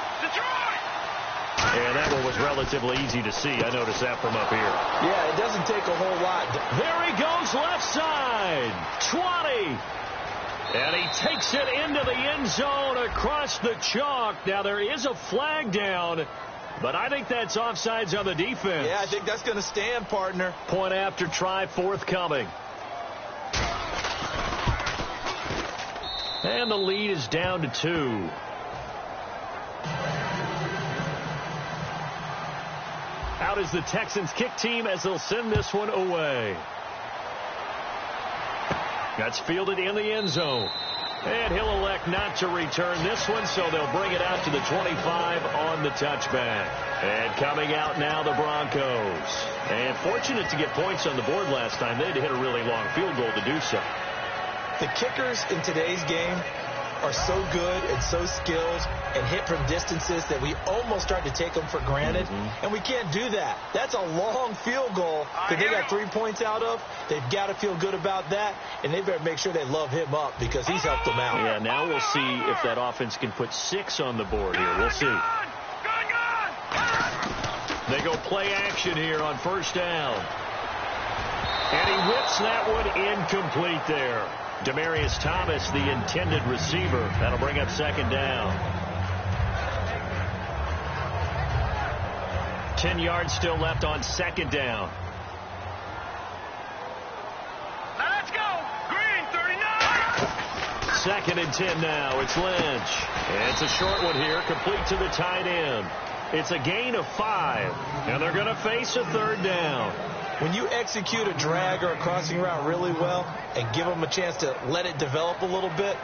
And that one was relatively easy to see. I noticed that from up here. Yeah, it doesn't take a whole lot. There he goes, left side. 20. And he takes it into the end zone across the chalk. Now there is a flag down. But I think that's offsides on the defense. Yeah, I think that's going to stand, partner. Point after try forthcoming. And the lead is down to 2. Out is the Texans kick team as they'll send this one away. That's fielded in the end zone. And he'll elect not to return this one, so they'll bring it out to the 25 on the touchback. And coming out now, the Broncos. And fortunate to get points on the board last time. They had to hit a really long field goal to do so. The kickers in today's game are so good and so skilled and hit from distances that we almost start to take them for granted. And we can't do that. That's a long field goal that they got 3 points out of. They've got to feel good about that, and they better make sure they love him up because he's helped them out. Yeah, now we'll see if that offense can put 6 on the board here. We'll see. They go play action here on first down. And he whips that one incomplete there. Demaryius Thomas, the intended receiver. That'll bring up second down. 10 yards still left on second down. Now let's go. Green, 39. Second and 10 now. It's Lynch. And it's a short one here, complete to the tight end. It's a gain of 5, and they're going to face a third down. When you execute a drag or a crossing route really well and give them a chance to let it develop a little bit,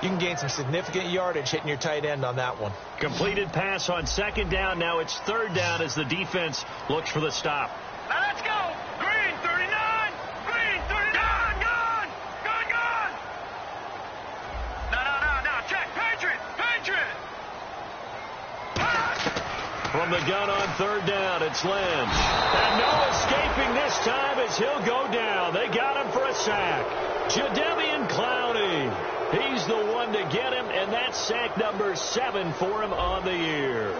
you can gain some significant yardage hitting your tight end on that one. Completed pass on second down. Now it's third down as the defense looks for the stop. Now let's go. Green, 39. Green, 39. Gone. Now. Check. Patriot. From the gun on third down, it's Lynch. And no escaping this time as he'll go down. They got him for a sack. Jadeveon Clowney. He's the one to get him, and that's sack number 7 for him on the year.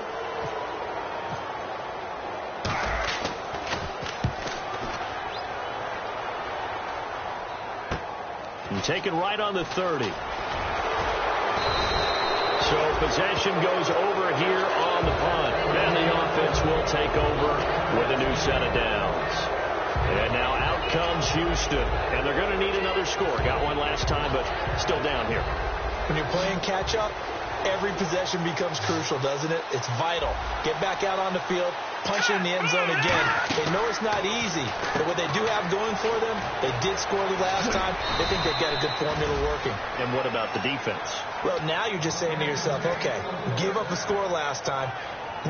And taken right on the 30. So possession goes over here on the punt. And the offense will take over with a new set of downs. And now out comes Houston. And they're going to need another score. Got one last time, but still down here. When you're playing catch-up, every possession becomes crucial, doesn't it? It's vital. Get back out on the field, punch in the end zone again. They know it's not easy, but what they do have going for them, they did score the last time. They think they've got a good formula working. And what about the defense? Well, now you're just saying to yourself, okay, give up a score last time.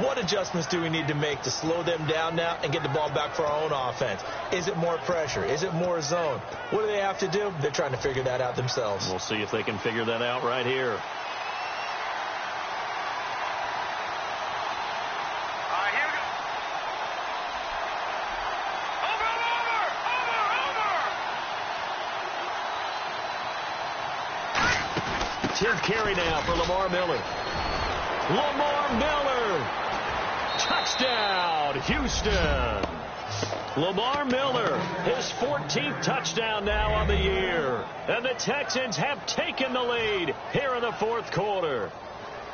What adjustments do we need to make to slow them down now and get the ball back for our own offense? Is it more pressure? Is it more zone? What do they have to do? They're trying to figure that out themselves. We'll see if they can figure that out right here. Here we go. Over. 10th carry now for Lamar Miller. Lamar Miller. Touchdown, Houston. Lamar Miller, his 14th touchdown now on the year. And the Texans have taken the lead here in the fourth quarter.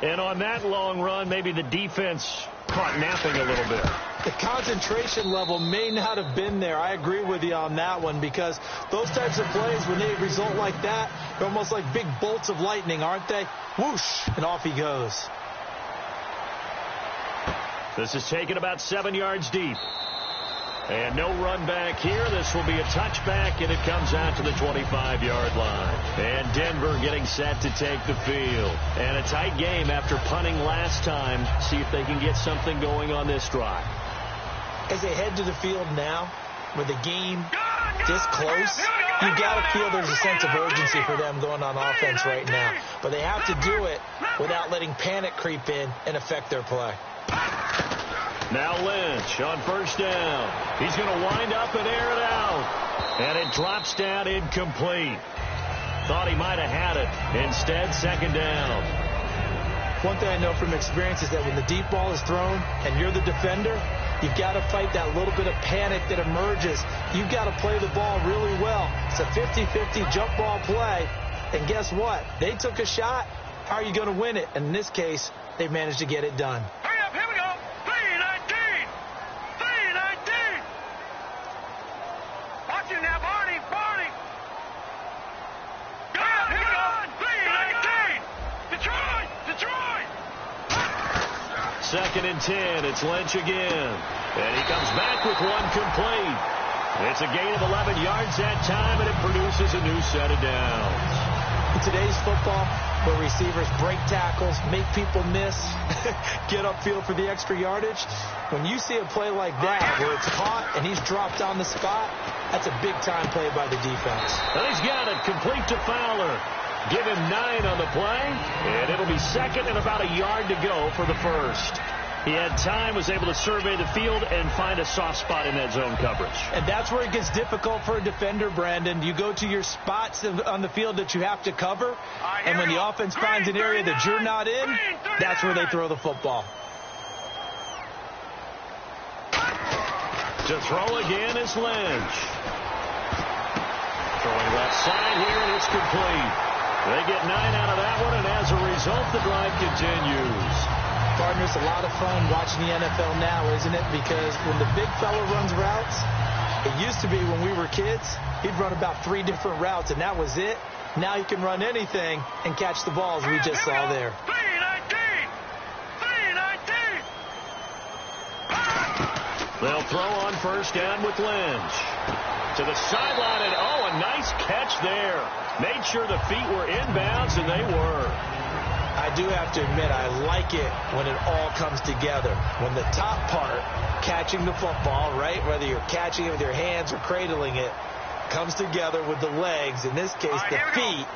And on that long run, maybe the defense caught napping a little bit. The concentration level may not have been there. I agree with you on that one because those types of plays, when they result like that, they're almost like big bolts of lightning, aren't they? Whoosh, and off he goes. This is taken about 7 yards deep. And no run back here. This will be a touchback, and it comes out to the 25-yard line. And Denver getting set to take the field. And a tight game after punting last time. See if they can get something going on this drive. As they head to the field now, with the game this close, you got to feel there's a sense of urgency for them going on offense right now. But they have to do it without letting panic creep in and affect their play. Now Lynch on first down. He's going to wind up and air it out. And it drops down incomplete. Thought he might have had it. Instead, second down. One thing I know from experience is that when the deep ball is thrown and you're the defender, you've got to fight that little bit of panic that emerges. You've got to play the ball really well. It's a 50-50 jump ball play. And guess what? They took a shot. How are you going to win it? And in this case, they've managed to get it done. Hurry up, here we go. Please. 2nd and 10. It's Lynch again. And he comes back with one complete. It's a gain of 11 yards that time, and it produces a new set of downs. In today's football, where receivers break tackles, make people miss, get upfield for the extra yardage, when you see a play like that where it's caught and he's dropped on the spot, that's a big-time play by the defense. And he's got it complete to Fowler. Give him 9 on the play, and it'll be 2nd and about a yard to go for the first. He had time, was able to survey the field and find a soft spot in that zone coverage. And that's where it gets difficult for a defender, Brandon. You go to your spots on the field that you have to cover, and when the offense finds an area that you're not in, that's where they throw the football. To throw again is Lynch. Throwing left side here, and it's complete. They get 9 out of that one, and as a result, the drive continues. Partners, a lot of fun watching the NFL now, isn't it? Because when the big fella runs routes, it used to be when we were kids, he'd run about 3 different routes, and that was it. Now he can run anything and catch the balls we just saw there. 319! They'll throw on first down with Lynch. To the sideline, and a nice catch there. Made sure the feet were inbounds, and they were. I do have to admit, I like it when it all comes together. When the top part, catching the football, right, whether you're catching it with your hands or cradling it, comes together with the legs. In this case, the feet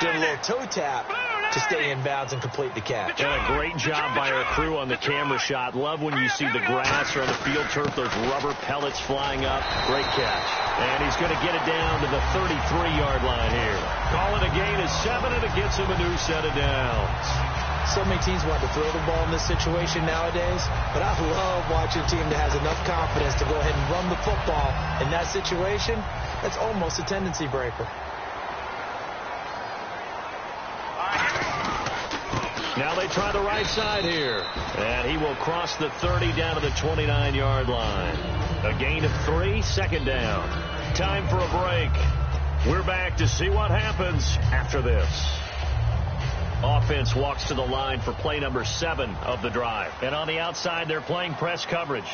did a little toe tap to stay in bounds and complete the catch. And a great job by our crew on the camera shot. Love when you see the grass or on the field turf, those rubber pellets flying up. Great catch. And he's going to get it down to the 33-yard line here. Calling a gain of 7, and it gets him a new set of downs. So many teams want to throw the ball in this situation nowadays, but I love watching a team that has enough confidence to go ahead and run the football in that situation. That's almost a tendency breaker. Now they try the right side here. And he will cross the 30 down to the 29-yard line. A gain of 3, 2nd down. Time for a break. We're back to see what happens after this. Offense walks to the line for play number 7 of the drive. And on the outside, they're playing press coverage.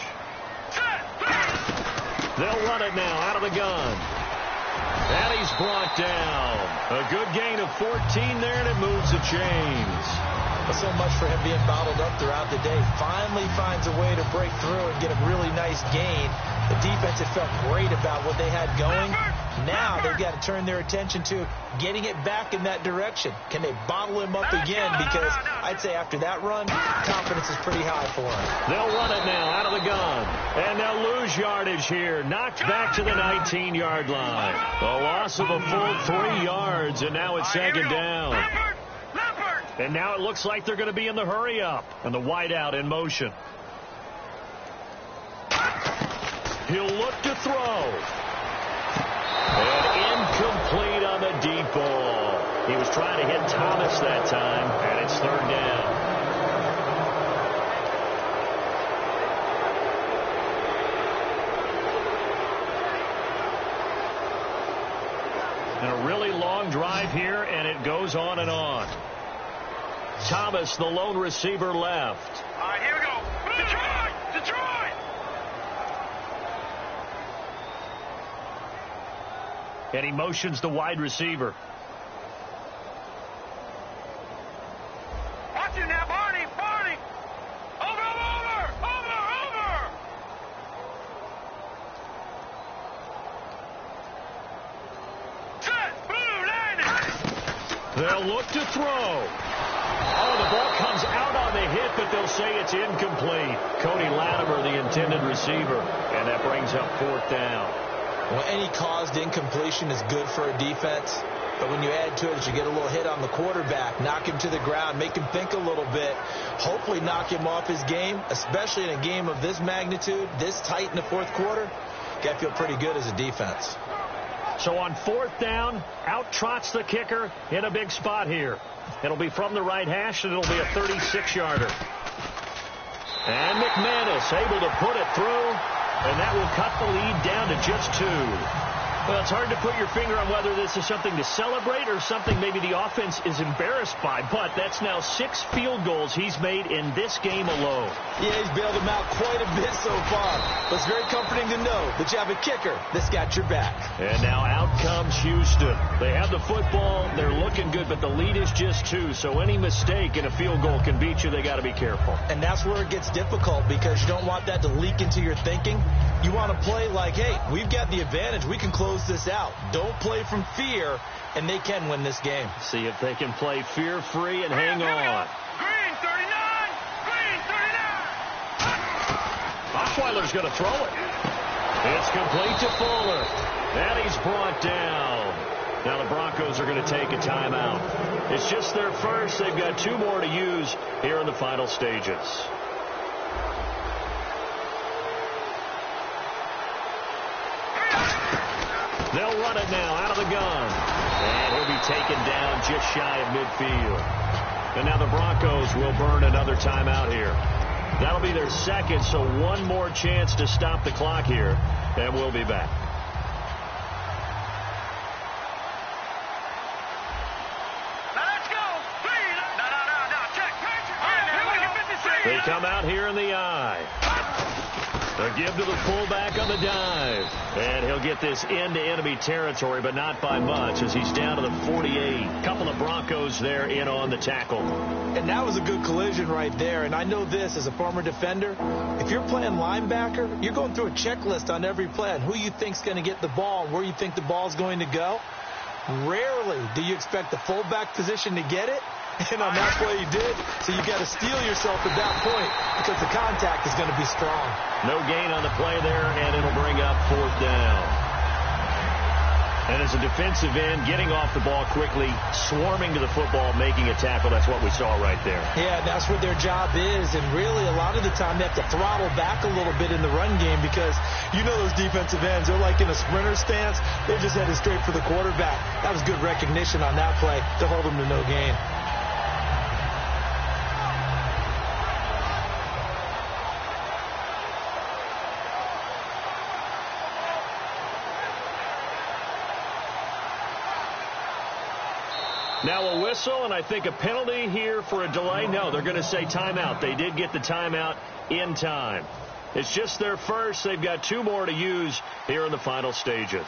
They'll run it now out of the gun. And he's brought down. A good gain of 14 there, and it moves the chains. So much for him being bottled up throughout the day. Finally finds a way to break through and get a really nice gain. The defense had felt great about what they had going. Now they've got to turn their attention to getting it back in that direction. Can they bottle him up again? Because I'd say after that run, confidence is pretty high for him. They'll run it now out of the gun. And they'll lose yardage here. Knocked back to the 19-yard line. A loss of a full 3 yards, and now it's 2nd down. And now it looks like they're going to be in the hurry-up. And the wideout in motion. He'll look to throw. And incomplete on the deep ball. He was trying to hit Thomas that time, and it's 3rd down. And a really long drive here, and it goes on and on. Thomas, the lone receiver, left. All right, here we go. Detroit! Detroit! And he motions the wide receiver. Watch him now, Barney! Barney! Over! Set! Blue landing! They'll look to throw. Oh, the ball comes out on the hit, but they'll say it's incomplete. Cody Latimer, the intended receiver, and that brings up 4th down. Well, any caused incompletion is good for a defense, but when you add to it that you get a little hit on the quarterback, knock him to the ground, make him think a little bit, hopefully knock him off his game, especially in a game of this magnitude, this tight in the 4th quarter, got to feel pretty good as a defense. So on 4th down, out trots the kicker in a big spot here. It'll be from the right hash, and it'll be a 36-yarder. And McManus able to put it through, and that will cut the lead down to just 2. Well, it's hard to put your finger on whether this is something to celebrate or something maybe the offense is embarrassed by, but that's now 6 field goals he's made in this game alone. Yeah, he's bailed them out quite a bit so far, but it's very comforting to know that you have a kicker that's got your back. And now out comes Houston. They have the football, they're looking good, but the lead is just 2, so any mistake in a field goal can beat you. They got to be careful. And that's where it gets difficult because you don't want that to leak into your thinking. You want to play like, hey, we've got the advantage. We can close this out. Don't play from fear, and they can win this game. See if they can play fear-free and hang on. Green 39! Green 39! Osweiler's going to throw it. It's complete to Fuller. And he's brought down. Now the Broncos are going to take a timeout. It's just their first. They've got 2 more to use here in the final stages. They'll run it now out of the gun. And he'll be taken down just shy of midfield. And now the Broncos will burn another timeout here. That'll be their second, so 1 more chance to stop the clock here. And we'll be back. They come out here in the eye. They'll give to the fullback on the dive. And he'll get this into enemy territory, but not by much as he's down to the 48. Couple of Broncos there in on the tackle. And that was a good collision right there. And I know this as a former defender. If you're playing linebacker, you're going through a checklist on every play on who you think's going to get the ball and where you think the ball's going to go. Rarely do you expect the fullback position to get it. And on that play he did, so you've got to steel yourself at that point because the contact is going to be strong. No gain on the play there, and it'll bring up 4th down. And as a defensive end, getting off the ball quickly, swarming to the football, making a tackle, that's what we saw right there. Yeah, that's what their job is, and really a lot of the time they have to throttle back a little bit in the run game because you know those defensive ends, they're like in a sprinter stance. They're just headed straight for the quarterback. That was good recognition on that play to hold them to no gain. Now a whistle, and I think a penalty here for a delay. No, they're going to say timeout. They did get the timeout in time. It's just their first. They've got 2 more to use here in the final stages.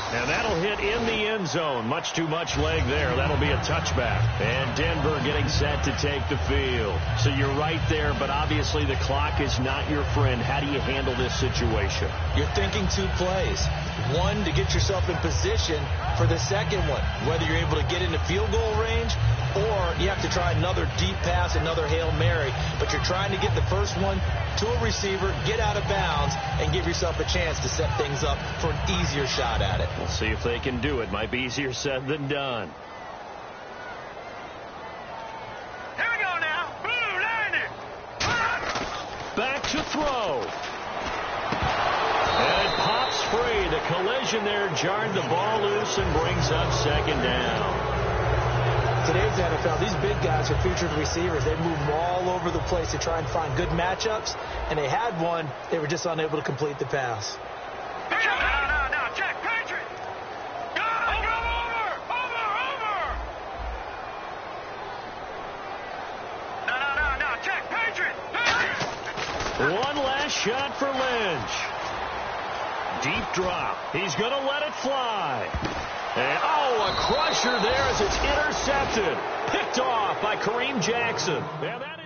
And that'll hit in the end zone. Much too much leg there. That'll be a touchback. And Denver getting set to take the field. So you're right there, but obviously the clock is not your friend. How do you handle this situation? You're thinking 2 plays. 1 to get yourself in position for the second one, whether you're able to get into field goal range or you have to try another deep pass, another Hail Mary. But you're trying to get the first one to a receiver, get out of bounds, and give yourself a chance to set things up for an easier shot at it. We'll see if they can do it. Might be easier said than done. Here we go now. Blue landing. Back to throw. And it pops free. The collision there jarred the ball loose and brings up 2nd down. Today's NFL, these big guys are featured receivers. They move all over the place to try and find good matchups, and they had one. They were just unable to complete the pass. No, check, Patriot. Over. No, check, Patriot. One last shot for Lynch. Deep drop. He's going to let it fly. And, a crusher there as it's intercepted. Picked off by Kareem Jackson. And that is